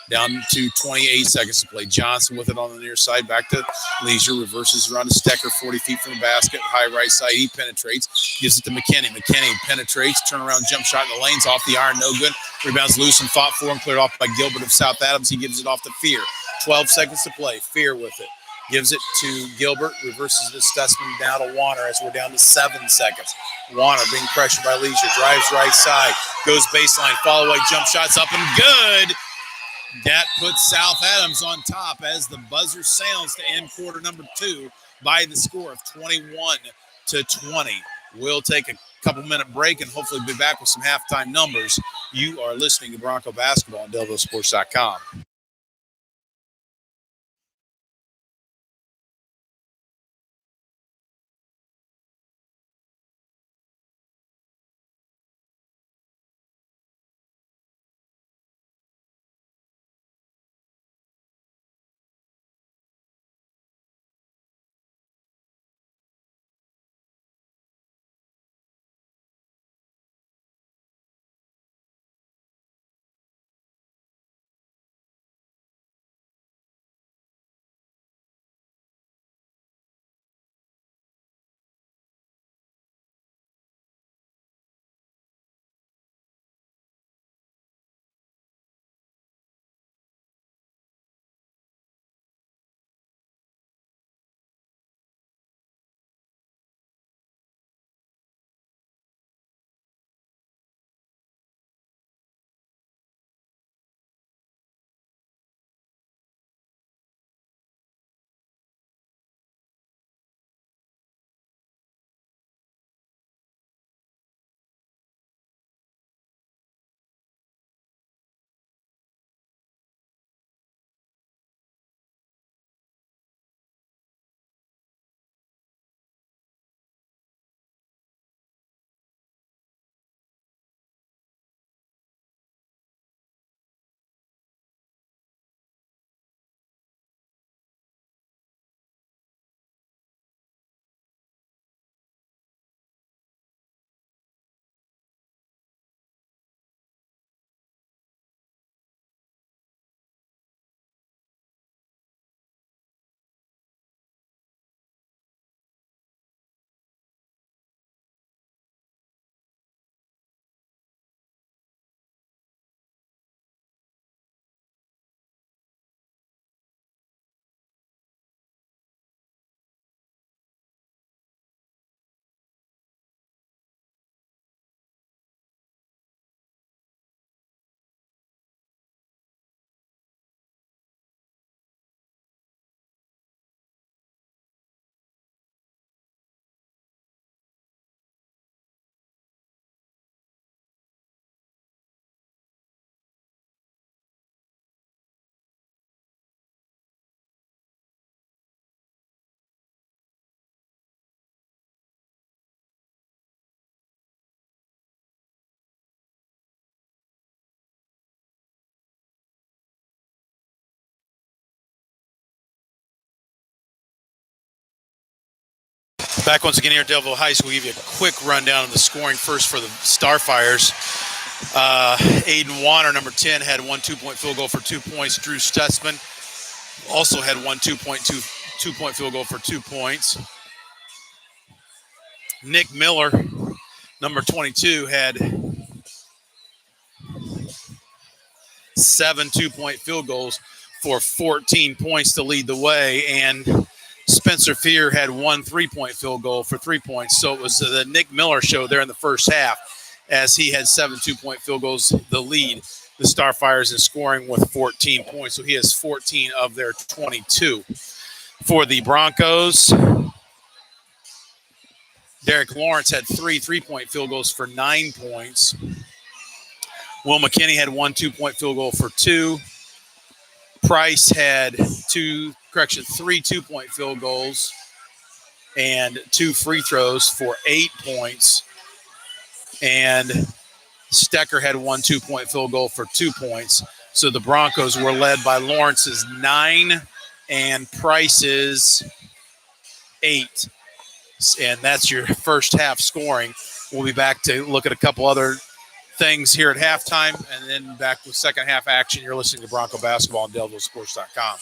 Down to 28 seconds to play. Johnson with it on the near side. Back to Leisure. Reverses around to Stecker. 40 feet from the basket. High right side. He penetrates. Gives it to McKinney. McKinney penetrates. Turnaround jump shot in the lanes. Off the iron. No good. Rebounds loose and fought for and cleared off by Gilbert of South Adams. He gives it off to Fear. 12 seconds to play. Fear with it. Gives it to Gilbert. Reverses the Stutzman down to Warner as we're down to 7 seconds. Warner being pressured by Leisure. Drives right side. Goes baseline. Follow away. Jump shots up and good. That puts South Adams on top as the buzzer sounds to end quarter number two by the score of 21-20. We'll take a couple-minute break and hopefully be back with some halftime numbers. You are listening to Bronco Basketball on DelVilleSports.com. Back once again here at Delville High School. We'll give you a quick rundown of the scoring first for the Starfires. Aiden Warner, number 10, had one 2-point field goal for 2 points. Drew Stutzman also had one 2-point field goal for 2 points. Nick Miller, number 22, had 7 2-point field goals for 14 points to lead the way. And Spencer Fear had one 3-point field goal for 3 points. So it was the Nick Miller show there in the first half, as he had 7 2-point field goals, the lead. The Starfires in scoring with 14 points. So he has 14 of their 22. For the Broncos, Derek Lawrence had 3 3-point field goals for 9 points. Will McKinney had one 2-point field goal for 2. Price had 3 2-point field goals and 2 free throws for 8 points. And Stecker had one 2-point field goal for 2 points. So the Broncos were led by Lawrence's 9 and Price's 8. And that's your first half scoring. We'll be back to look at a couple other things here at halftime, and then back with second half action. You're listening to Bronco Basketball on DelvilleSports.com.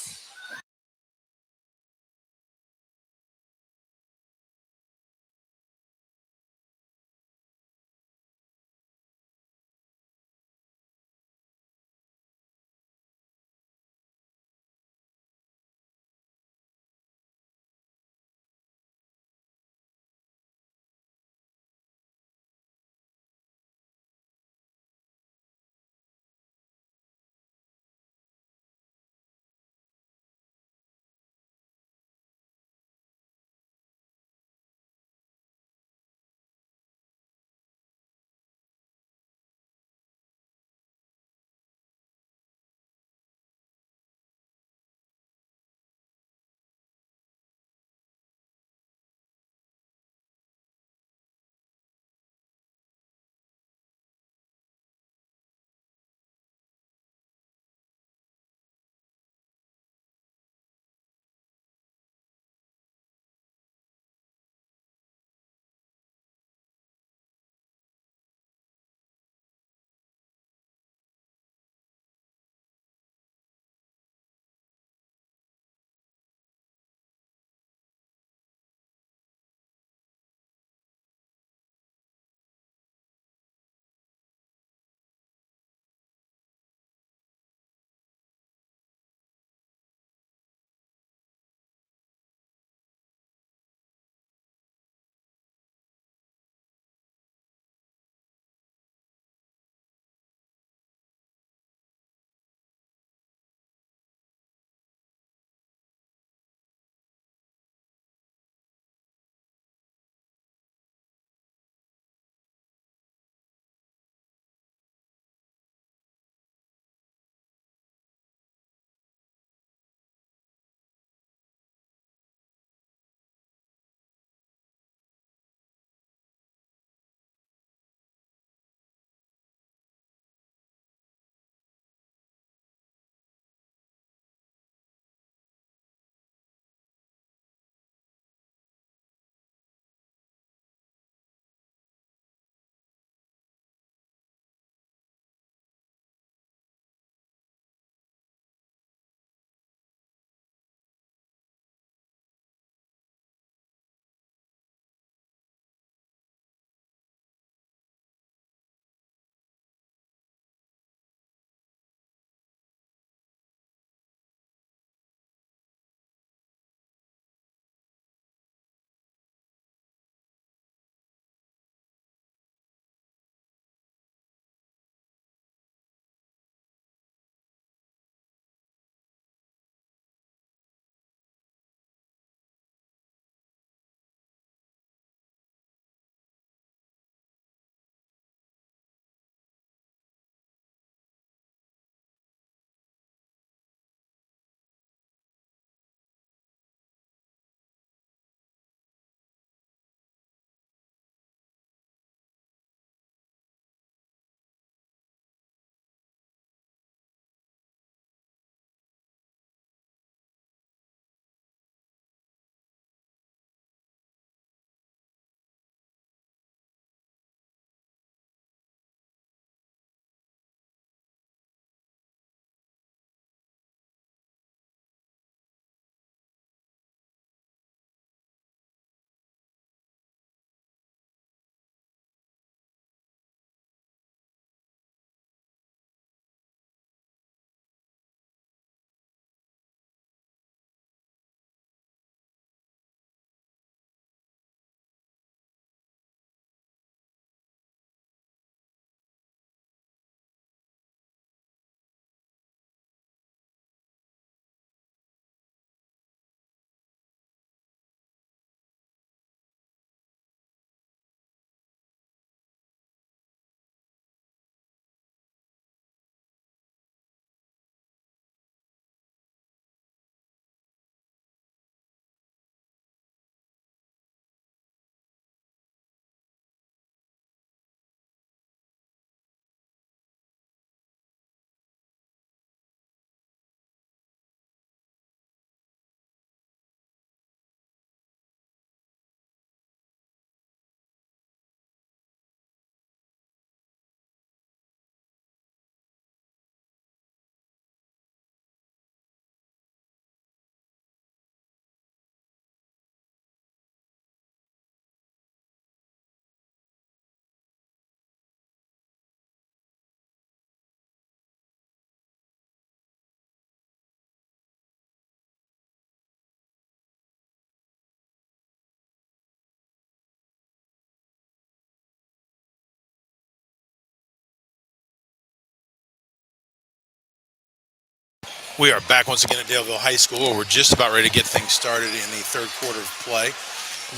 We are back once again at Daleville High School. We're just about ready to get things started in the third quarter of play.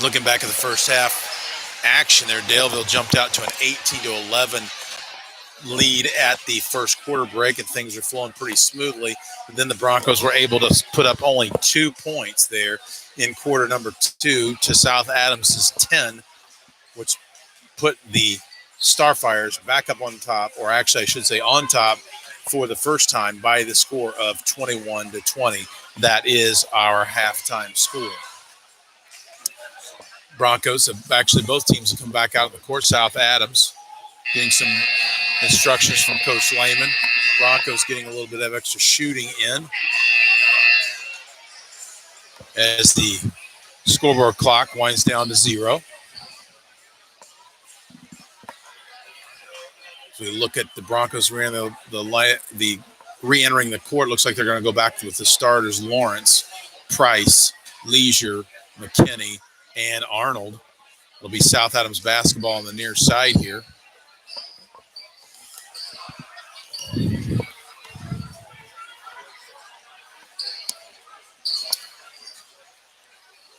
Looking back at the first half action there, Daleville jumped out to an 18-11 lead at the first quarter break, and things are flowing pretty smoothly. And then the Broncos were able to put up only 2 points there in quarter number 2 to South Adams' 10, which put the Starfires back up on top, or actually I should say on top, for the first time by the score of 21-20. That is our halftime score. Broncos have actually, both teams have come back out of the court. South Adams getting some instructions from Coach Lehman. Broncos getting a little bit of extra shooting in as the scoreboard clock winds down to 0. So we look at the Broncos re-entering the court. Looks like they're going to go back with the starters: Lawrence, Price, Leisure, McKinney, and Arnold. It'll be South Adams basketball on the near side here.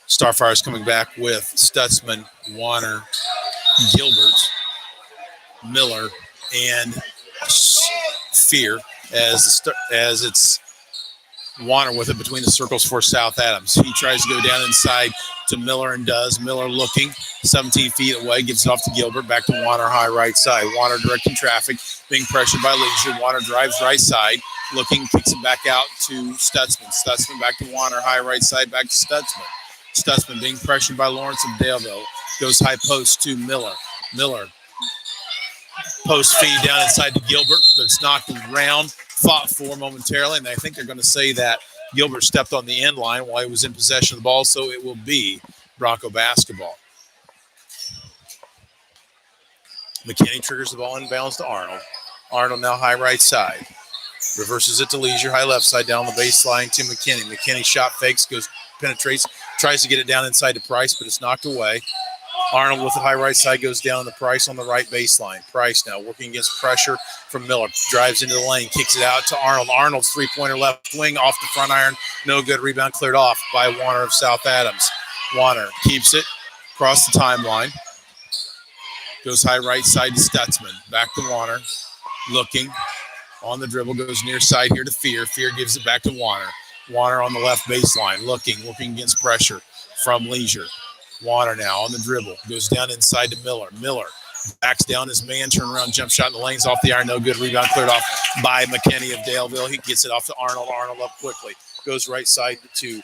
Starfires coming back with Stutzman, Warner, Gilbert, Miller, and Fear as it's Warner with it between the circles for South Adams. He tries to go down inside to Miller and does. Miller looking 17 feet away, gives it off to Gilbert, back to Warner, high right side. Warner directing traffic, being pressured by Leisure. Warner drives right side, looking, kicks it back out to Stutzman. Stutzman back to Warner, high right side, back to Stutzman. Stutzman being pressured by Lawrence of Daleville. Goes high post to Miller. Miller post feed down inside to Gilbert, but it's knocked around, fought for momentarily, and I think they're going to say that Gilbert stepped on the end line while he was in possession of the ball, so it will be Bronco basketball. McKinney triggers the ball inbounds to Arnold. Arnold now high right side. Reverses it to Leisure, high left side, down the baseline to McKinney. McKinney shot fakes, penetrates, tries to get it down inside to Price, but it's knocked away. Arnold with the high right side goes down to Price on the right baseline. Price now working against pressure from Miller. Drives into the lane, kicks it out to Arnold. Arnold's three-pointer left wing off the front iron. No good. Rebound cleared off by Warner of South Adams. Warner keeps it across the timeline. Goes high right side to Stutzman. Back to Warner. Looking on the dribble. Goes near side here to Fear. Fear gives it back to Warner. Warner on the left baseline. Working against pressure from Leisure. Warner now on the dribble. Goes down inside to Miller. Miller backs down his man. Turnaround jump shot in the lanes off the iron. No good. Rebound cleared off by McKinney of Daleville. He gets it off to Arnold. Arnold up quickly. Goes right side to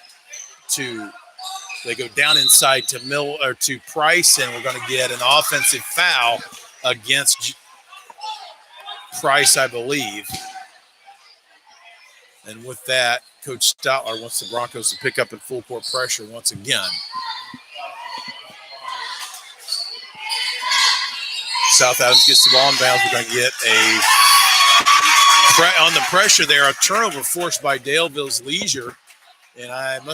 they go down inside to to Price, and we're going to get an offensive foul against Price, I believe. And with that, Coach Stotler wants the Broncos to pick up in full court pressure once again. South Adams gets the ball in bounds. We're going to get on the pressure there, a turnover forced by Daleville's Leisure. And we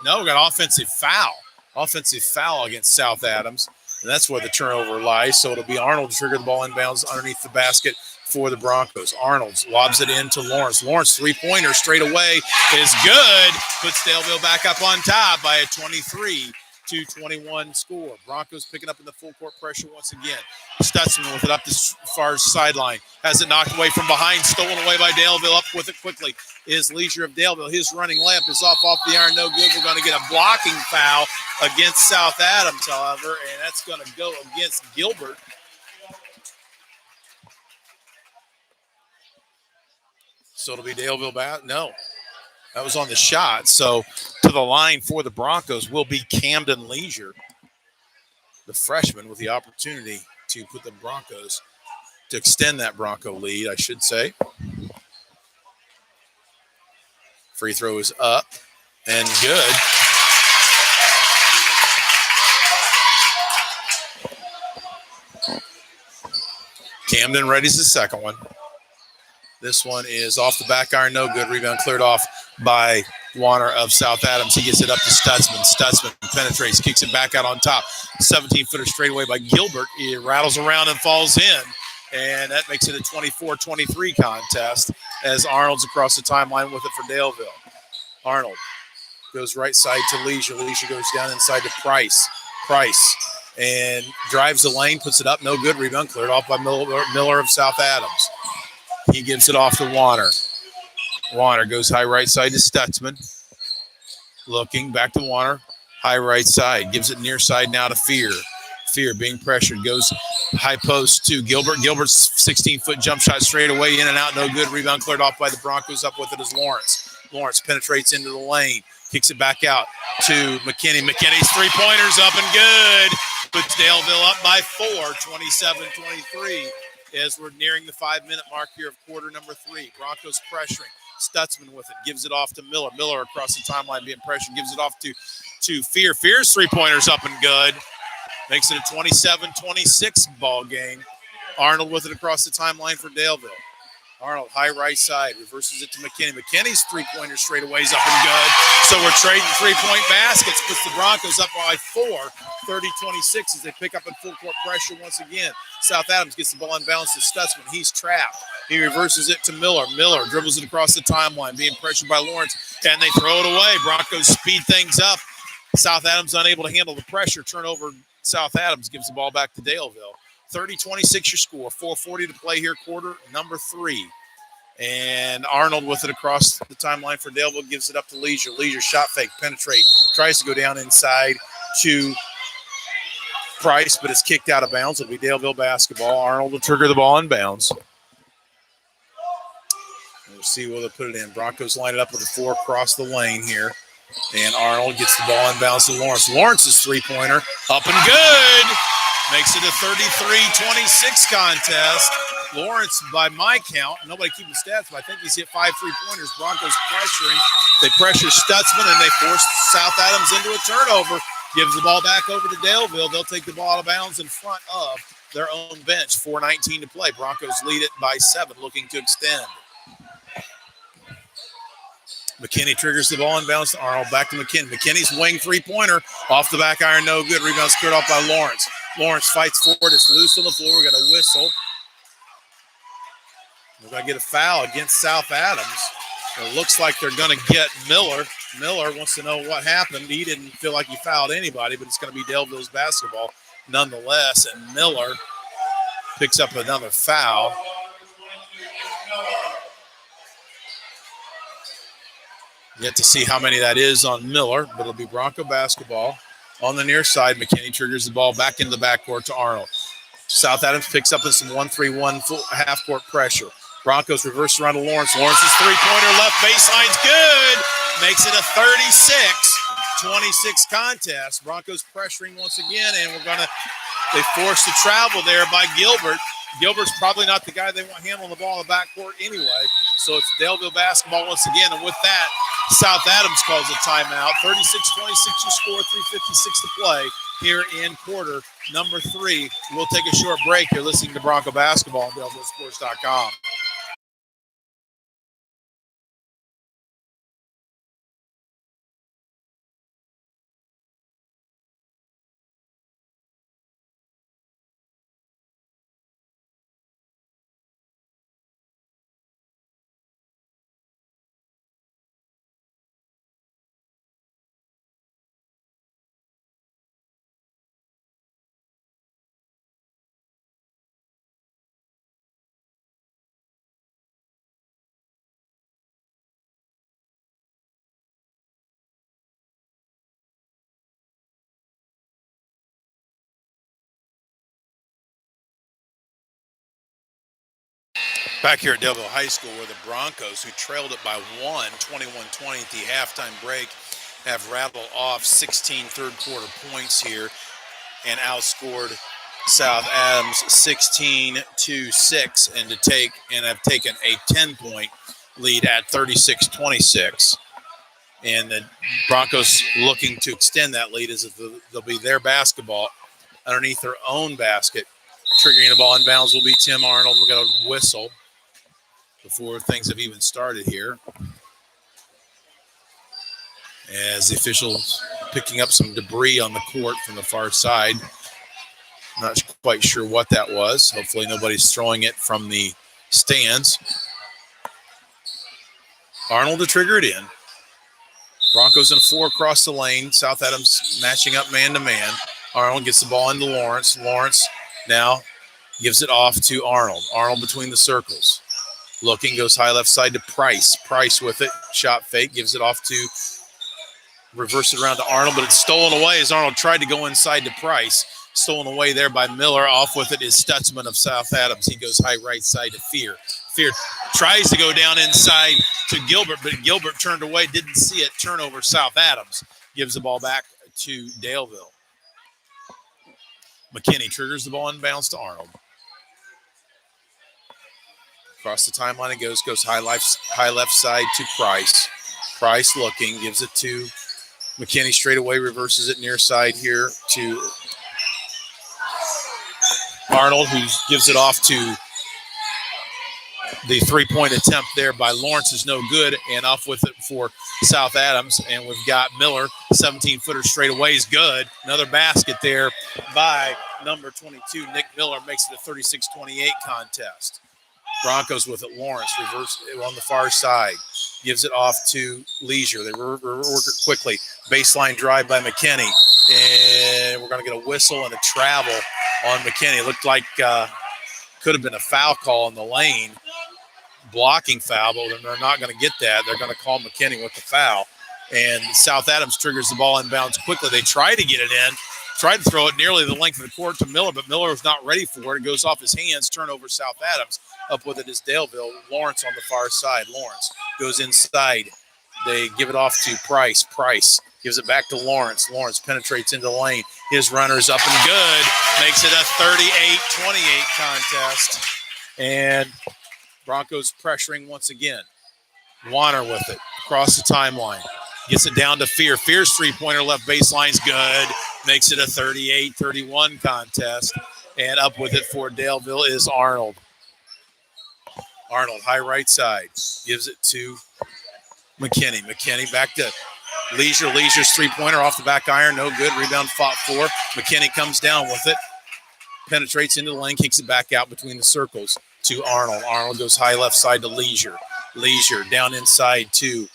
got offensive foul. Offensive foul against South Adams. And that's where the turnover lies. So it'll be Arnold to trigger the ball inbounds underneath the basket for the Broncos. Arnold lobs it in to Lawrence. Lawrence, three-pointer straight away is good. Puts Daleville back up on top by a 23-21 score. Broncos picking up in the full court pressure once again. Stutzman with it up the far sideline. Has it knocked away from behind. Stolen away by Daleville. Up with it quickly is Leisure of Daleville. His running layup is off the iron. No good. We're going to get a blocking foul against South Adams, however, and that's going to go against Gilbert. So it'll be Daleville back. No, that was on the shot. So to the line for the Broncos will be Camden Leisure, the freshman, with the opportunity to put the Broncos, to extend that Bronco lead, I should say. Free throw is up and good. Camden readies the second one. This one is off the back iron, no good. Rebound cleared off by Warner of South Adams. He gets it up to Stutzman. Stutzman penetrates, kicks it back out on top. 17-footer straight away by Gilbert. He rattles around and falls in, and that makes it a 24-23 contest as Arnold's across the timeline with it for Daleville. Arnold goes right side to Leisure. Leisure goes down inside to Price. Price and drives the lane, puts it up. No good. Rebound cleared off by Miller of South Adams. He gives it off to Warner. Warner goes high right side to Stutzman. Looking back to Warner. High right side. Gives it near side now to Fear. Fear being pressured. Goes high post to Gilbert. Gilbert's 16-foot jump shot straight away. In and out. No good. Rebound cleared off by the Broncos. Up with it is Lawrence. Lawrence penetrates into the lane. Kicks it back out to McKinney. McKinney's three-pointers up and good. Puts Daleville up by 4, 27-23. As we're nearing the 5-minute mark here of quarter number 3. Broncos pressuring. Stutzman with it. Gives it off to Miller. Miller across the timeline being pressured. Gives it off to Fear. Fear's three-pointers up and good. Makes it a 27-26 ball game. Arnold with it across the timeline for Daleville. Arnold, high right side, reverses it to McKinney. McKinney's three-pointer straight away is up and good. So we're trading three-point baskets. Puts the Broncos up by 4, 30-26 as they pick up in full-court pressure once again. South Adams gets the ball unbalanced to Stutzman. He's trapped. He reverses it to Miller. Miller dribbles it across the timeline, being pressured by Lawrence, and they throw it away. Broncos speed things up. South Adams unable to handle the pressure. Turnover, South Adams gives the ball back to Daleville. 30-26 your score. 4:40 to play here, quarter number 3. And Arnold with it across the timeline for Daleville, gives it up to Leisure. Leisure shot fake, penetrate, tries to go down inside to Price, but it's kicked out of bounds. It'll be Daleville basketball. Arnold will trigger the ball in bounds. We'll see where they'll put it in. Broncos line it up with a 4 across the lane here. And Arnold gets the ball in bounds to Lawrence. Lawrence's three-pointer up and good. Makes it a 33-26 contest. Lawrence, by my count, nobody keeping stats, but I think he's hit 5 three-pointers. Broncos pressuring. They pressure Stutzman, and they force South Adams into a turnover. Gives the ball back over to Daleville. They'll take the ball out of bounds in front of their own bench. 4:19 to play. Broncos lead it by 7, looking to extend. McKinney triggers the ball and bounce to Arnold. Back to McKinney. McKinney's wing three-pointer off the back iron, no good. Rebound scored off by Lawrence. Lawrence fights forward. It's loose on the floor. We got a whistle. We're going to get a foul against South Adams. It looks like they're going to get Miller. Miller wants to know what happened. He didn't feel like he fouled anybody, but it's going to be Daleville's basketball nonetheless. And Miller picks up another foul. Yet to see how many that is on Miller, but it'll be Bronco basketball. On the near side, McKinney triggers the ball back into the backcourt to Arnold. South Adams picks up in some 1-3-1 full half-court pressure. Broncos reverse around to Lawrence. Lawrence's three-pointer left baseline's good. Makes it a 36-26 contest. Broncos pressuring once again, and they force the travel there by Gilbert. Gilbert's probably not the guy they want handling the ball in the backcourt anyway. So it's Daleville basketball once again. And with that, South Adams calls a timeout. 36-26 your score, 3:56 to play here in quarter number 3. We'll take a short break. You're listening to Bronco Basketball on DalevilleSports.com. Back here at Daleville High School, where the Broncos, who trailed it by 1, 21-20 at the halftime break, have rattled off 16 third-quarter points here and outscored South Adams 16-6 and have taken a 10-point lead at 36-26. And the Broncos looking to extend that lead as if they'll be their basketball underneath their own basket. Triggering the ball in bounds will be Tim Arnold. We're going to whistle before things have even started here, as the officials picking up some debris on the court from the far side. Not quite sure what that was. Hopefully nobody's throwing it from the stands. Arnold to trigger it in. Broncos in 4 across the lane. South Adams matching up man-to-man. Arnold gets the ball into Lawrence. Lawrence now gives it off to Arnold. Arnold between the circles. Looking, goes high left side to Price. Price with it. Shot fake. Gives it off to, reverse it around to Arnold, but it's stolen away as Arnold tried to go inside to Price. Stolen away there by Miller. Off with it is Stutzman of South Adams. He goes high right side to Fear. Fear tries to go down inside to Gilbert, but Gilbert turned away, didn't see it. Turnover, South Adams. Gives the ball back to Daleville. McKinney triggers the ball and bounce to Arnold. Across the timeline it goes high left side to Price. Price looking, gives it to McKinney straight away, reverses it near side here to Arnold, who gives it off to the three-point attempt there by Lawrence is no good, and off with it for South Adams. And we've got Miller, 17-footer straight away is good. Another basket there by number 22, Nick Miller, makes it a 36-28 contest. Broncos with it. Lawrence reverse on the far side. Gives it off to Leisure. They work it quickly. Baseline drive by McKinney. And we're going to get a whistle and a travel on McKinney. It looked like could have been a foul call in the lane. Blocking foul, but they're not going to get that. They're going to call McKinney with the foul. And South Adams triggers the ball inbounds quickly. They try to get it in. Tried to throw it nearly the length of the court to Miller, but Miller was not ready for it. It goes off his hands. Turnover, South Adams. Up with it is Daleville. Lawrence on the far side. Lawrence goes inside. They give it off to Price. Price gives it back to Lawrence. Lawrence penetrates into the lane. His runner's up and good. Makes it a 38-28 contest. And Broncos pressuring once again. Warner with it across the timeline. Gets it down to Fear. Fear's three-pointer left baseline's good. Makes it a 38-31 contest. And up with it for Daleville is Arnold. Arnold, high right side. Gives it to McKinney. McKinney back to Leisure. Leisure's three-pointer off the back iron. No good. Rebound fought for. McKinney comes down with it. Penetrates into the lane. Kicks it back out between the circles to Arnold. Arnold goes high left side to Leisure. Leisure down inside to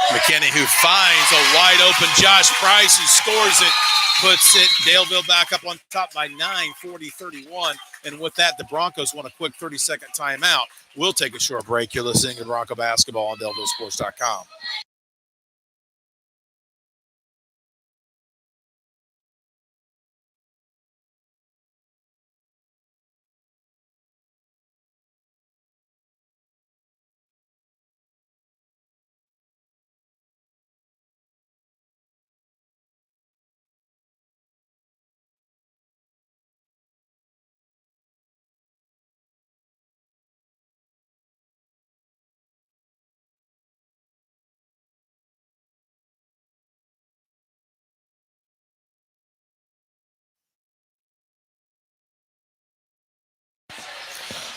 McKinney, who finds a wide open Josh Price, who scores it, puts it, Daleville back up on top by 9, 40-31. And with that, the Broncos want a quick 30-second timeout. We'll take a short break. You're listening to Bronco Basketball on DelvilleSports.com.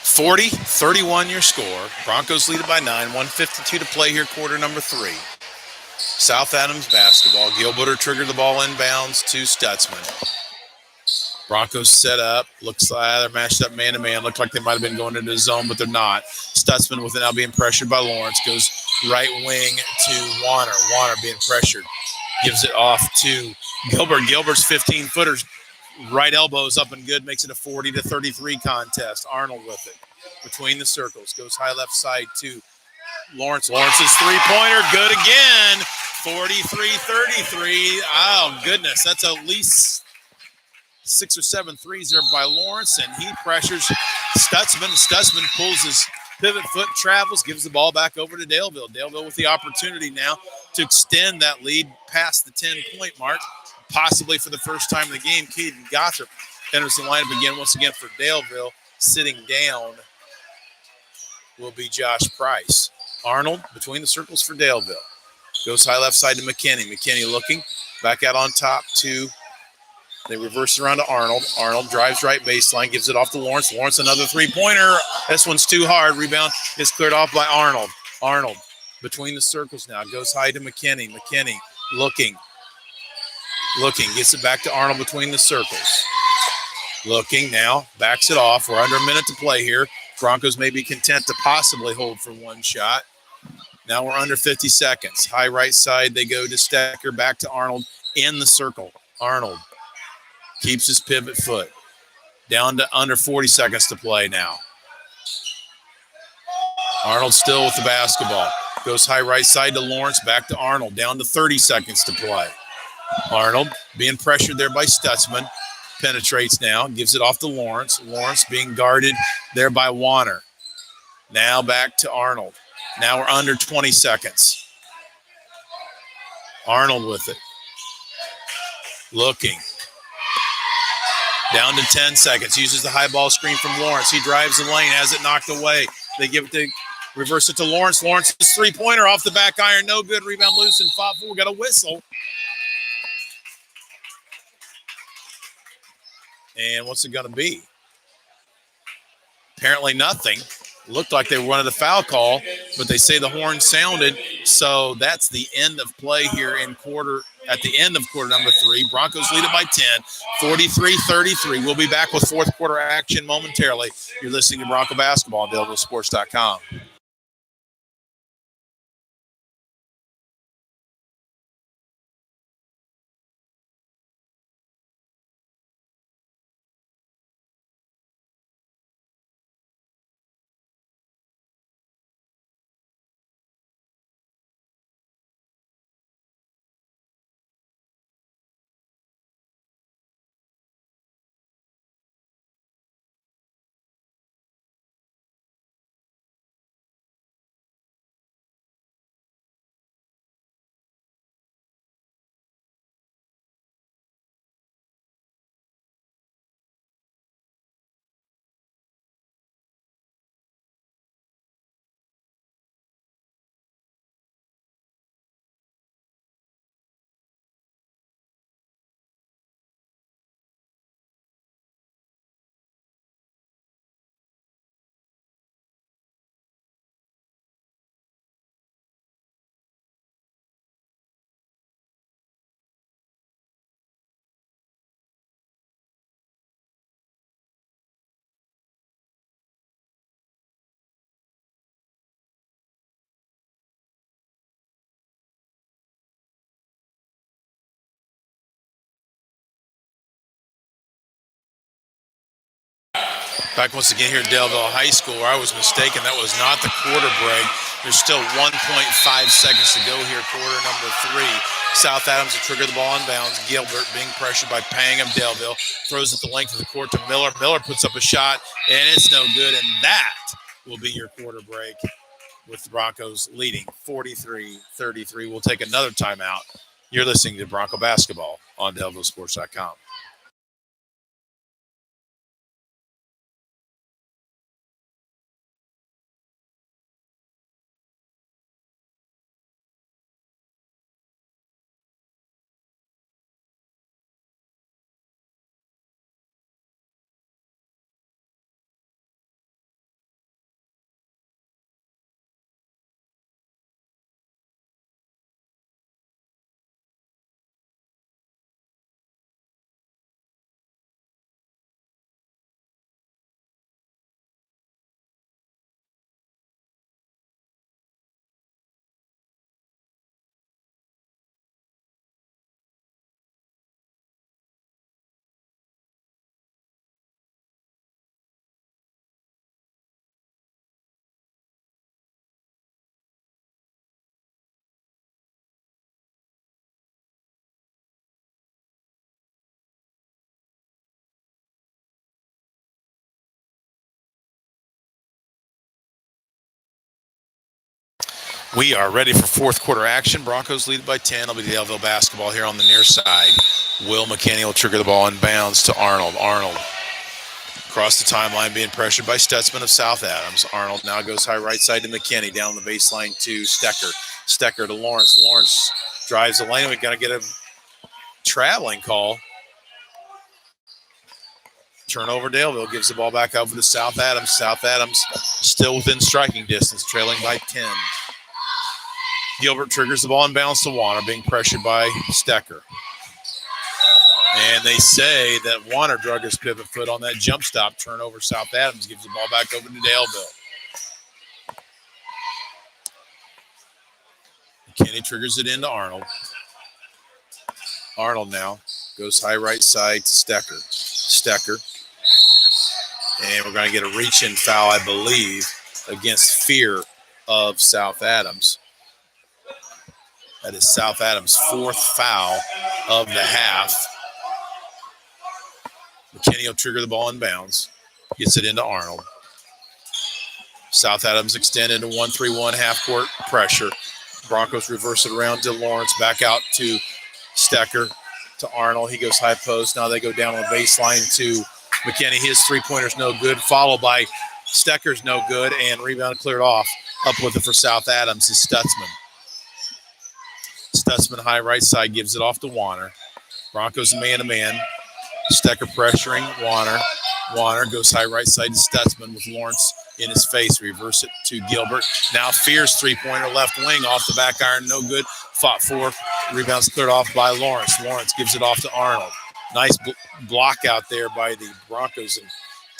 (40-31) your score. Broncos lead it by 9. 1:52 to play here, quarter number 3. South Adams basketball. Gilbert triggered the ball inbounds to Stutzman. Broncos set up. Looks like they're matched up man-to-man. Looked like they might have been going into the zone, but they're not. Stutzman with it now being pressured by Lawrence. Goes right wing to Warner. Warner being pressured. Gives it off to Gilbert. Gilbert's 15-footers. Right elbows up and good. Makes it a 40-33 contest. Arnold with it. Between the circles. Goes high left side to Lawrence. Lawrence's three-pointer. Good again. 43-33. Oh, goodness. That's at least 6 or 7 threes there by Lawrence, and he pressures Stutzman. Stutzman pulls his pivot foot, travels, gives the ball back over to Daleville. Daleville with the opportunity now to extend that lead past the 10-point mark, possibly for the first time in the game. Caden Gothrop enters the lineup again, once again for Daleville. Sitting down will be Josh Price. Arnold between the circles for Daleville. Goes high left side to McKinney. McKinney looking back out on top to, they reverse it around to Arnold. Arnold drives right baseline, gives it off to Lawrence. Lawrence, another three-pointer. This one's too hard. Rebound is cleared off by Arnold. Arnold between the circles now. Goes high to McKinney. McKinney looking, gets it back to Arnold between the circles. Looking now, backs it off. We're under a minute to play here. Broncos may be content to possibly hold for one shot. Now we're under 50 seconds. High right side, they go to Stecker, back to Arnold in the circle. Arnold keeps his pivot foot. Down to under 40 seconds to play now. Arnold still with the basketball. Goes high right side to Lawrence, back to Arnold. Down to 30 seconds to play. Arnold being pressured there by Stutzman. Penetrates now, gives it off to Lawrence. Lawrence being guarded there by Warner. Now back to Arnold. Now we're under 20 seconds. Arnold with it. Looking. Down to 10 seconds. Uses the high ball screen from Lawrence. He drives the lane, has it knocked away. They give it to, reverse it to Lawrence. Lawrence's three-pointer off the back iron. No good. Rebound loose and fought for. We got a whistle. And what's it going to be? Apparently nothing. Looked like they wanted a foul call, but they say the horn sounded. So that's the end of play here at the end of quarter number 3. Broncos lead it by 10, 43-33. We'll be back with fourth quarter action momentarily. You're listening to Bronco Basketball on DaleVilleSports.com. Back once again here at Daleville High School, where I was mistaken. That was not the quarter break. There's still 1.5 seconds to go here, quarter number 3. South Adams will trigger the ball on bounds. Gilbert being pressured by Pangham. Daleville throws it the length of the court to Miller. Miller puts up a shot, and it's no good. And that will be your quarter break with the Broncos leading 43-33. We'll take another timeout. You're listening to Bronco Basketball on DaleVilleSports.com. We are ready for fourth quarter action. Broncos lead by 10. It'll be Daleville basketball here on the near side. Will McKinney will trigger the ball in bounds to Arnold. Arnold across the timeline being pressured by Stutzman of South Adams. Arnold now goes high right side to McKinney. Down the baseline to Stecker. Stecker to Lawrence. Lawrence drives the lane. We've got to get a traveling call. Turnover. Daleville gives the ball back over to South Adams. South Adams still within striking distance, trailing by 10. Gilbert triggers the ball and bounce to Warner, being pressured by Stecker. And they say that Warner drug his pivot foot on that jump stop. Turnover. South Adams gives the ball back over to Daleville. McKinney triggers it into Arnold. Arnold now goes high right side to Stecker. Stecker. And we're going to get a reach-in foul, I believe, against Fear of South Adams. That is South Adams' fourth foul of the half. McKinney will trigger the ball in bounds. Gets it into Arnold. South Adams extend into 1-3-1 half-court pressure. Broncos reverse it around to Lawrence. Back out to Stecker, to Arnold. He goes high post. Now they go down on the baseline to McKinney. His three-pointer's no good, followed by Stecker's no good, and rebound cleared off. Up with it for South Adams is Stutzman. Stutzman high right side gives it off to Warner. Broncos man-to-man. Stecker pressuring Warner. Warner goes high right side to Stutzman with Lawrence in his face. Reverse it to Gilbert. Now Fear's three-pointer left wing off the back iron. No good. Fought for. Rebounds cleared off by Lawrence. Lawrence gives it off to Arnold. Nice block out there by the Broncos'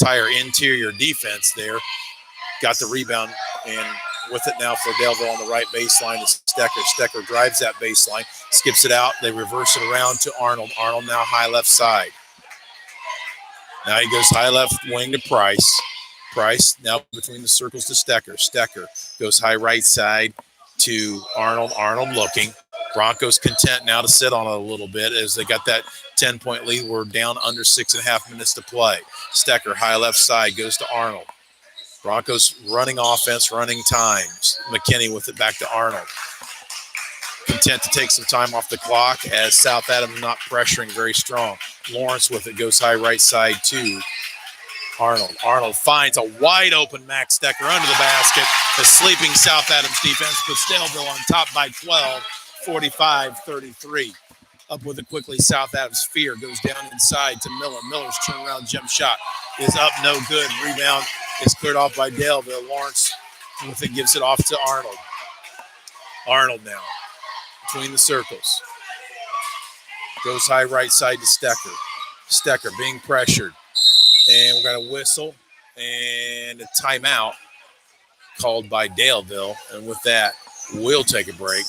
entire interior defense there. Got the rebound, and with it now for Daleville on the right baseline is Stecker. Stecker drives that baseline, skips it out. They reverse it around to Arnold. Arnold now high left side. Now he goes high left wing to Price. Price now between the circles to Stecker. Stecker goes high right side to Arnold. Arnold looking. Broncos content now to sit on it a little bit as they got that 10-point lead. We're down under 6.5 minutes to play. Stecker high left side goes to Arnold. Broncos running offense, running times. McKinney with it back to Arnold. Content to take some time off the clock as South Adams not pressuring very strong. Lawrence with it goes high right side to Arnold. Arnold finds a wide open Max Stecker under the basket. The sleeping South Adams defense puts Daleville on top by 12, 45-33. Up with it quickly, South Adams. Fear goes down inside to Miller. Miller's turnaround jump shot is up, no good. Rebound is cleared off by Daleville. Lawrence with it gives it off to Arnold. Arnold now between the circles. Goes high right side to Stecker. Stecker being pressured. And we're going to whistle and a timeout called by Daleville. And with that, we'll take a break.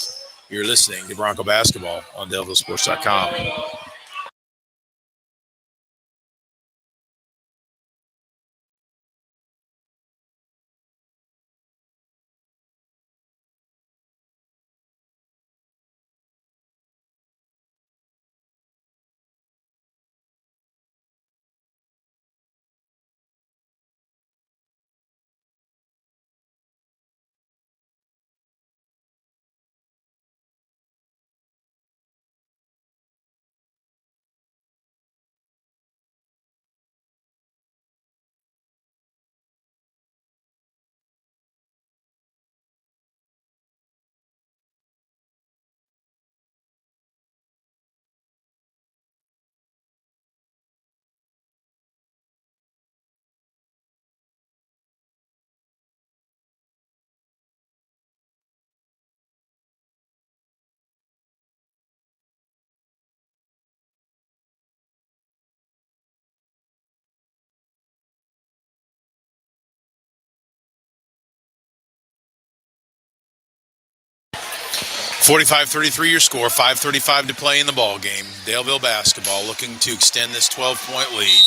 You're listening to Bronco Basketball on DalevilleSports.com. (45-33) your score, 5:35 to play in the ball game. Daleville basketball looking to extend this 12-point lead.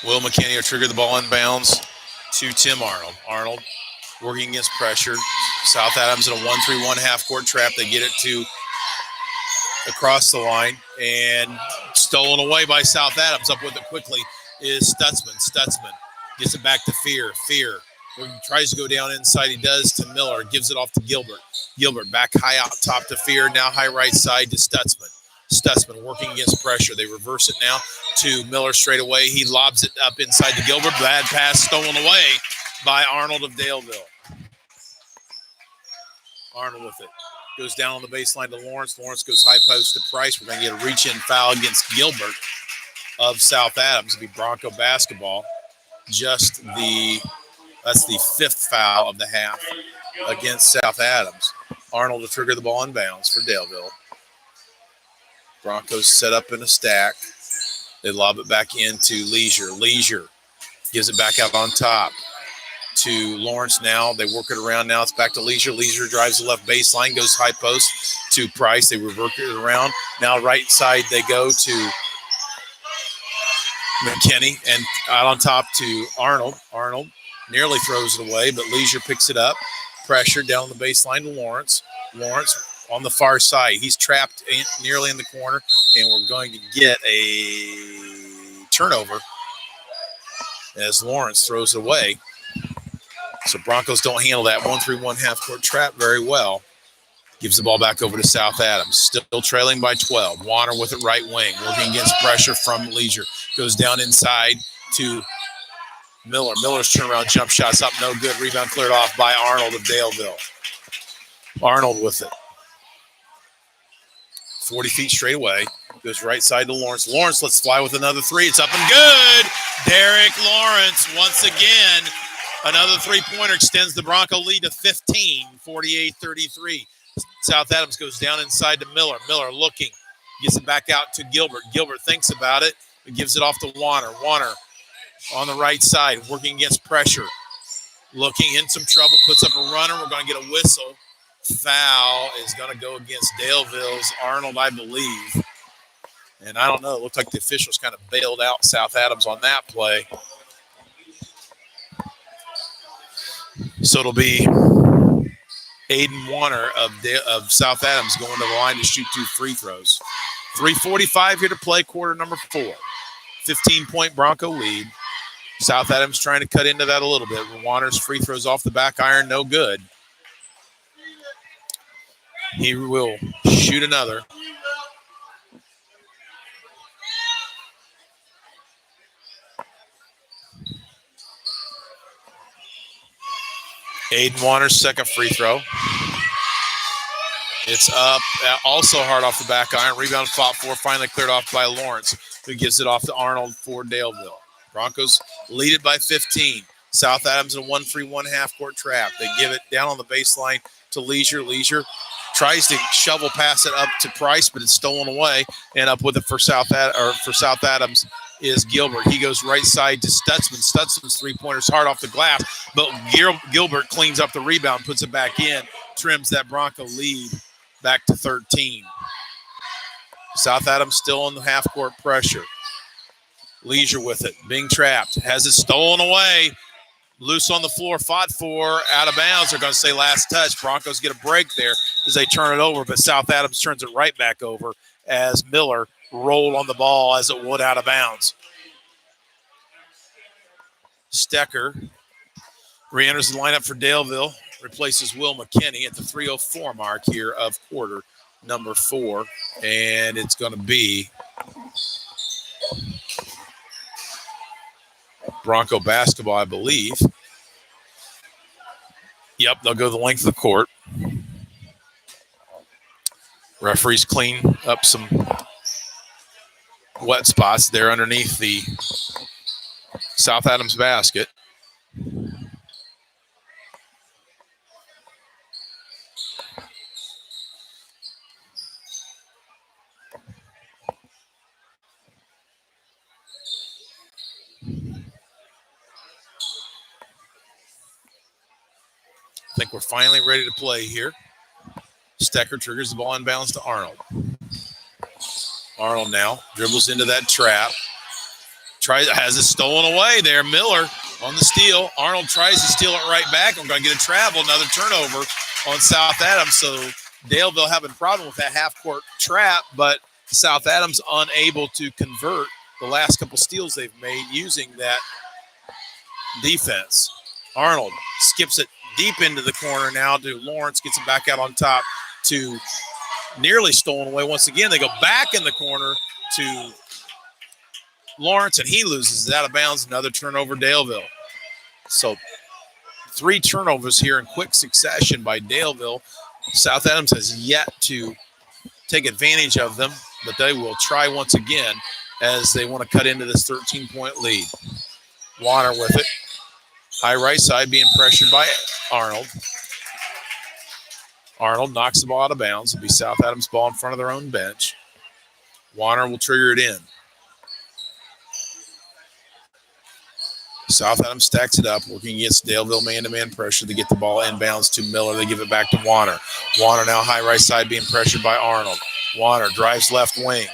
Will McKinney will trigger the ball in bounds to Tim Arnold. Arnold working against pressure. South Adams in a 1-3-1 half-court trap. They get it to across the line and stolen away by South Adams. Up with it quickly is Stutzman. Stutzman gets it back to Fear. Fear tries to go down inside. He does to Miller. Gives it off to Gilbert. Gilbert back high out top to Fear. Now high right side to Stutzman. Stutzman working against pressure. They reverse it now to Miller straight away. He lobs it up inside to Gilbert. Bad pass stolen away by Arnold of Daleville. Arnold with it. Goes down on the baseline to Lawrence. Lawrence goes high post to Price. We're going to get a reach-in foul against Gilbert of South Adams. It'll be Bronco basketball. That's the fifth foul of the half against South Adams. Arnold to trigger the ball in bounds for Daleville. Broncos set up in a stack. They lob it back into Leisure. Leisure gives it back out on top. to Lawrence now. They work it around now. It's back to Leisure. Leisure drives the left baseline, goes high post to Price. They revert it around. Now right side they go to McKinney, and out on top to Arnold. Arnold nearly throws it away, but Leisure picks it up. Pressure down the baseline to Lawrence. Lawrence on the far side. He's trapped nearly in the corner, and we're going to get a turnover as Lawrence throws it away. So Broncos don't handle that 1-3-1 half-court trap very well. Gives the ball back over to South Adams. Still trailing by 12. Warner with it right wing. Working against pressure from Leisure. Goes down inside to Miller. Miller's turnaround jump shot's up. No good. Rebound cleared off by Arnold of Daleville. Arnold with it. 40 feet straight away. Goes right side to Lawrence. Lawrence lets fly with another three. It's up and good. Derek Lawrence once again. Another three-pointer extends the Bronco lead to 15, 48-33. South Adams goes down inside to Miller. Miller looking. Gets it back out to Gilbert. Gilbert thinks about it, but gives it off to Warner. Warner on the right side, working against pressure. Looking in some trouble, puts up a runner. We're going to get a whistle. Foul is going to go against Daleville's Arnold, I believe. And I don't know. It looked like the officials kind of bailed out South Adams on that play. So it'll be Aiden Warner of South Adams going to the line to shoot 2 free throws. 3:45 here to play, quarter number 4. 15-point Bronco lead. South Adams trying to cut into that a little bit. Warner's free throws off the back iron, no good. He will shoot another. Aiden Warner's second free throw. It's up, also hard off the back iron. Rebound fought for, finally cleared off by Lawrence, who gives it off to Arnold for Daleville. Broncos lead it by 15. South Adams in a 1-3-1 half-court trap. They give it down on the baseline to Leisure. Leisure tries to shovel pass it up to Price, but it's stolen away. And up with it for South Adams is Gilbert. He goes right side to Stutzman. Stutzman's three-pointer's hard off the glass, but Gilbert cleans up the rebound, puts it back in, trims that Bronco lead back to 13. South Adams still on the half-court pressure. Leisure with it, being trapped, has it stolen away. Loose on the floor, fought for, out of bounds. They're going to say last touch. Broncos get a break there as they turn it over, but South Adams turns it right back over as Miller rolled on the ball as it would out of bounds. Stecker re-enters the lineup for Daleville, replaces Will McKinney at the 3:04 mark here of quarter number 4, and it's going to be Bronco basketball, I believe. Yep, they'll go the length of the court. Referees clean up some wet spots there underneath the South Adams basket. I think we're finally ready to play here. Stecker triggers the ball inbounds to Arnold. Arnold now dribbles into that trap. Has it stolen away there. Miller on the steal. Arnold tries to steal it right back. I'm going to get a travel. Another turnover on South Adams. So Daleville having a problem with that half-court trap, but South Adams unable to convert the last couple steals they've made using that defense. Arnold skips it deep into the corner now to Lawrence, gets it back out on top to nearly stolen away. Once again, they go back in the corner to Lawrence, and he loses it out of bounds. Another turnover, Daleville. So 3 turnovers here in quick succession by Daleville. South Adams has yet to take advantage of them, but they will try once again as they want to cut into this 13-point lead. Warner with it. High right side being pressured by Arnold. Arnold knocks the ball out of bounds. It'll be South Adams ball in front of their own bench. Warner will trigger it in. South Adams stacks it up, working against Daleville man-to-man pressure. They get the ball inbounds to Miller. They give it back to Warner. Warner now high right side being pressured by Arnold. Warner drives left wing.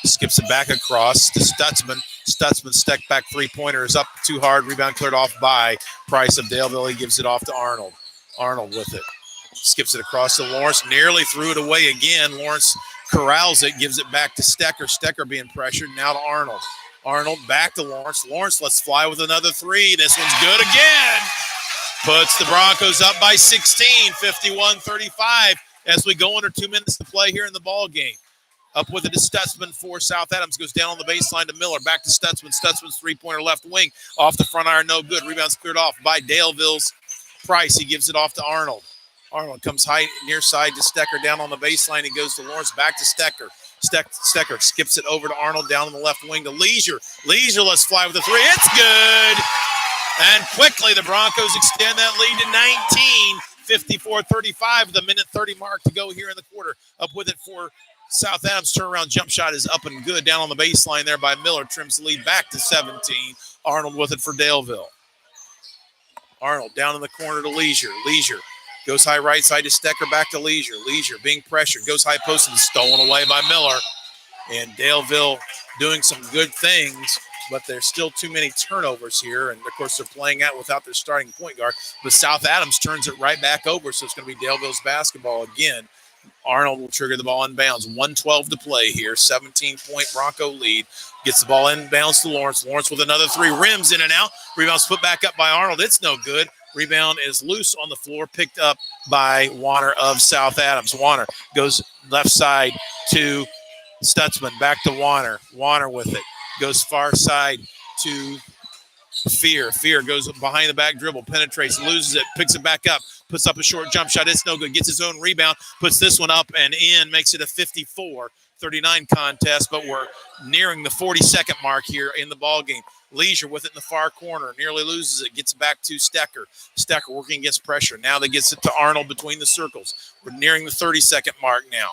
Skips it back across to Stutzman. Stutzman step back three-pointer is up too hard. Rebound cleared off by Price of Daleville. He gives it off to Arnold. Arnold with it. Skips it across to Lawrence. Nearly threw it away again. Lawrence corrals it. Gives it back to Stecker. Stecker being pressured. Now to Arnold. Arnold back to Lawrence. Lawrence lets fly with another three. This one's good again. Puts the Broncos up by 16, 51-35 as we go under 2 minutes to play here in the ball game. Up with it to Stutzman for South Adams. Goes down on the baseline to Miller. Back to Stutzman. Stutzman's three-pointer left wing. Off the front iron, no good. Rebound's cleared off by Daleville's Price. He gives it off to Arnold. Arnold comes high near side to Stecker down on the baseline. He goes to Lawrence. Back to Stecker. Stecker skips it over to Arnold down on the left wing to Leisure. Leisure lets fly with a three. It's good. And quickly the Broncos extend that lead to 19, 54-35 with a minute 30 mark to go here in the quarter. Up with it for South Adams. Turnaround jump shot is up and good down on the baseline there by Miller. Trims the lead back to 17. Arnold with it for Daleville. Arnold down in the corner to Leisure. Leisure goes high right side to Stecker, back to Leisure. Leisure being pressured. Goes high post and stolen away by Miller. And Daleville doing some good things, but there's still too many turnovers here. And, of course, they're playing out without their starting point guard. But South Adams turns it right back over, so it's going to be Daleville's basketball again. Arnold will trigger the ball inbounds. 1:12 to play here. 17-point Bronco lead. Gets the ball inbounds to Lawrence. Lawrence with another three. Rims in and out. Rebound's put back up by Arnold. It's no good. Rebound is loose on the floor, picked up by Warner of South Adams. Warner goes left side to Stutzman. Back to Warner. Warner with it. Goes far side to Fear. Fear goes behind the back dribble, penetrates, loses it, picks it back up, puts up a short jump shot. It's no good. Gets his own rebound, puts this one up and in, makes it a 54-39 contest, but we're nearing the 40-second mark here in the ball game. Leisure with it in the far corner, nearly loses it, gets back to Stecker. Stecker working against pressure. Now they gets it to Arnold between the circles. We're nearing the 30-second mark now.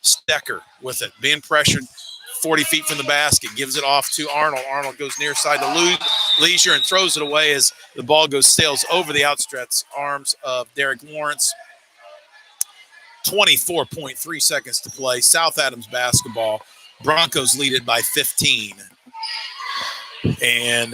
Stecker with it, being pressured 40 feet from the basket, gives it off to Arnold. Arnold goes near side to Leisure and throws it away as the ball sails over the outstretched arms of Derek Lawrence. 24.3 seconds to play. South Adams basketball. Broncos lead it by 15. And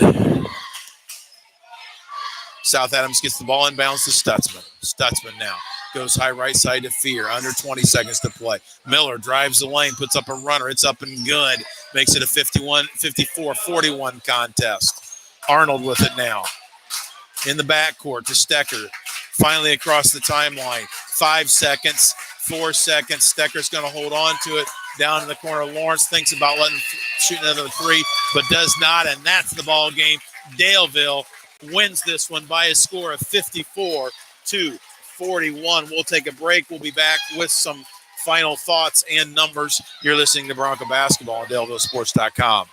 South Adams gets the ball inbounds to Stutzman. Stutzman now goes high right side to Fear. Under 20 seconds to play. Miller drives the lane, puts up a runner. It's up and good. Makes it a 54-41 contest. Arnold with it now. In the backcourt to Stecker. Finally across the timeline. 5 seconds, 4 seconds. Stecker's going to hold on to it. Down in the corner, Lawrence thinks about shooting another three, but does not, and that's the ball game. Daleville wins this one by a score of 54-41. We'll take a break. We'll be back with some final thoughts and numbers. You're listening to Bronco Basketball on DalevilleSports.com.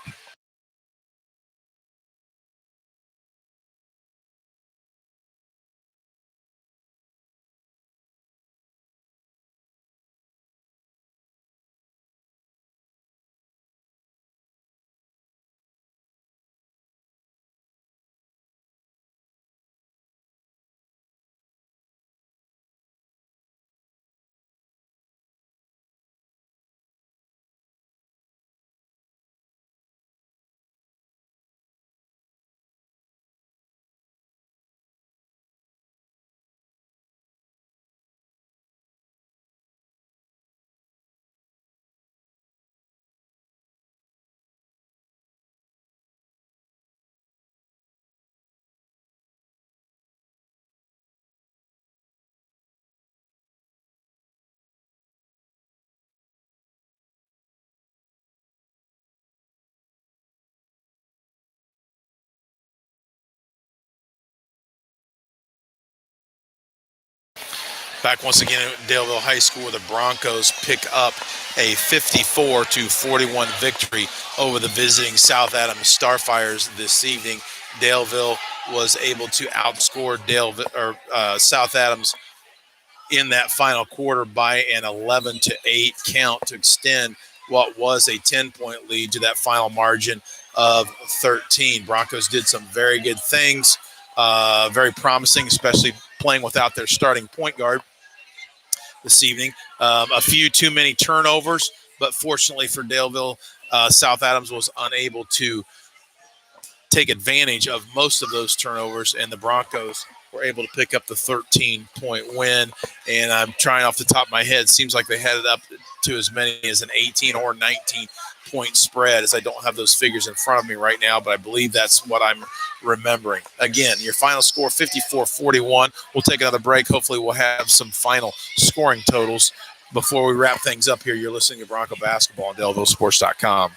Back once again at Daleville High School, where the Broncos pick up a 54-41 victory over the visiting South Adams Starfires this evening. Daleville was able to outscore South Adams in that final quarter by an 11-8 count to extend what was a 10-point lead to that final margin of 13. Broncos did some very good things, very promising, especially playing without their starting point guard this evening. A few too many turnovers, but fortunately for Daleville, South Adams was unable to take advantage of most of those turnovers, and the Broncos were able to pick up the 13-point win. And I'm trying off the top of my head, seems like they had it up to as many as an 18 or 19-point spread, as I don't have those figures in front of me right now, but I believe that's what I'm remembering. Again, your final score, 54-41. We'll take another break. Hopefully we'll have some final scoring totals before we wrap things up here. You're listening to Bronco Basketball on DelevilleSports.com.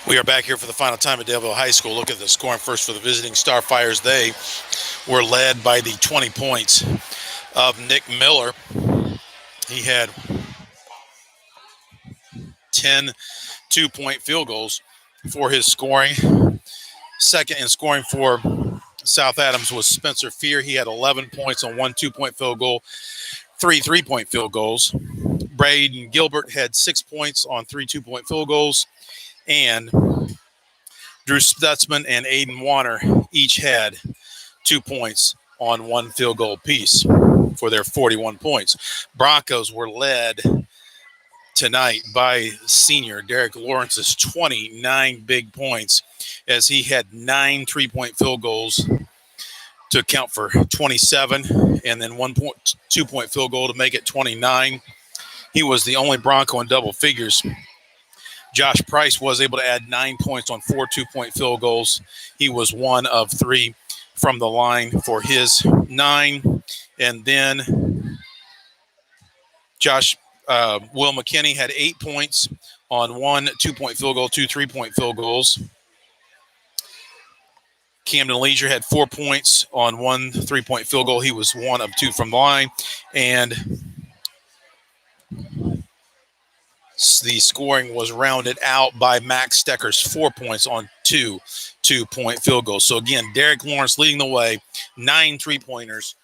We are back here for the final time at Daleville High School. Look at the scoring first for the visiting Starfires. They were led by the 20 points of Nick Miller. He had 10 two-point field goals for his scoring. Second in scoring for South Adams was Spencer Fear. He had 11 points on 1 2-point field goal, 3 3-point field goals. Braden Gilbert had 6 points on 3 2-point field goals. And Drew Stutzman and Aiden Warner each had 2 points on one field goal apiece for their 41 points. Broncos were led tonight by senior Derek Lawrence's 29 big points, as he had 9 3-point field goals to account for 27, and then 2-point field goal to make it 29. He was the only Bronco in double figures. Josh Price was able to add 9 points on 4 2-point field goals. He was 1 of 3 from the line for his 9. And then Will McKinney had 8 points on 1 2-point field goal, 2 3-point field goals. Camden Leisure had 4 points on 1 3-point field goal. He was 1 of 2 from the line. And the scoring was rounded out by Max Stecker's 4 points on 2 2-point field goals. So again, Derek Lawrence leading the way, 9 3-pointers,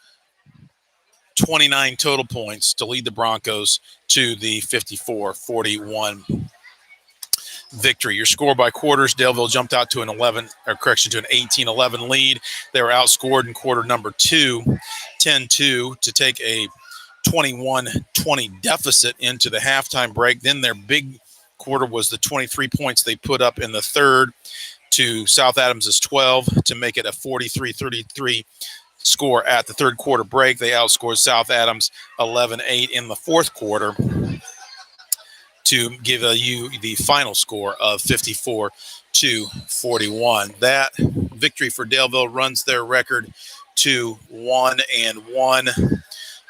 29 total points to lead the Broncos to the 54-41 victory. Your score by quarters: Daleville jumped out to an 18-11 lead. They were outscored in quarter number 2, 10-2, to take a 21-20 deficit into the halftime break. Then their big quarter was the 23 points they put up in the third to South Adams' 12 to make it a 43-33 score at the third quarter break. They outscored South Adams 11-8 in the fourth quarter to give you the final score of 54-41. That victory for Daleville runs their record to 1-1.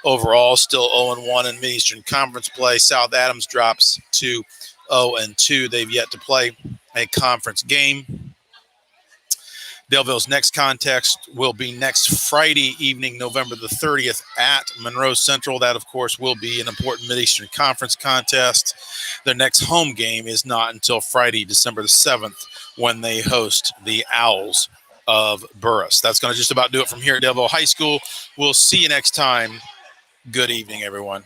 Overall, still 0-1 in Mid-Eastern Conference play. South Adams drops to 0-2. They've yet to play a conference game. Daleville's next contest will be next Friday evening, November the 30th at Monroe Central. That, of course, will be an important Mid-Eastern Conference contest. Their next home game is not until Friday, December the 7th, when they host the Owls of Burris. That's going to just about do it from here at Daleville High School. We'll see you next time. Good evening, everyone.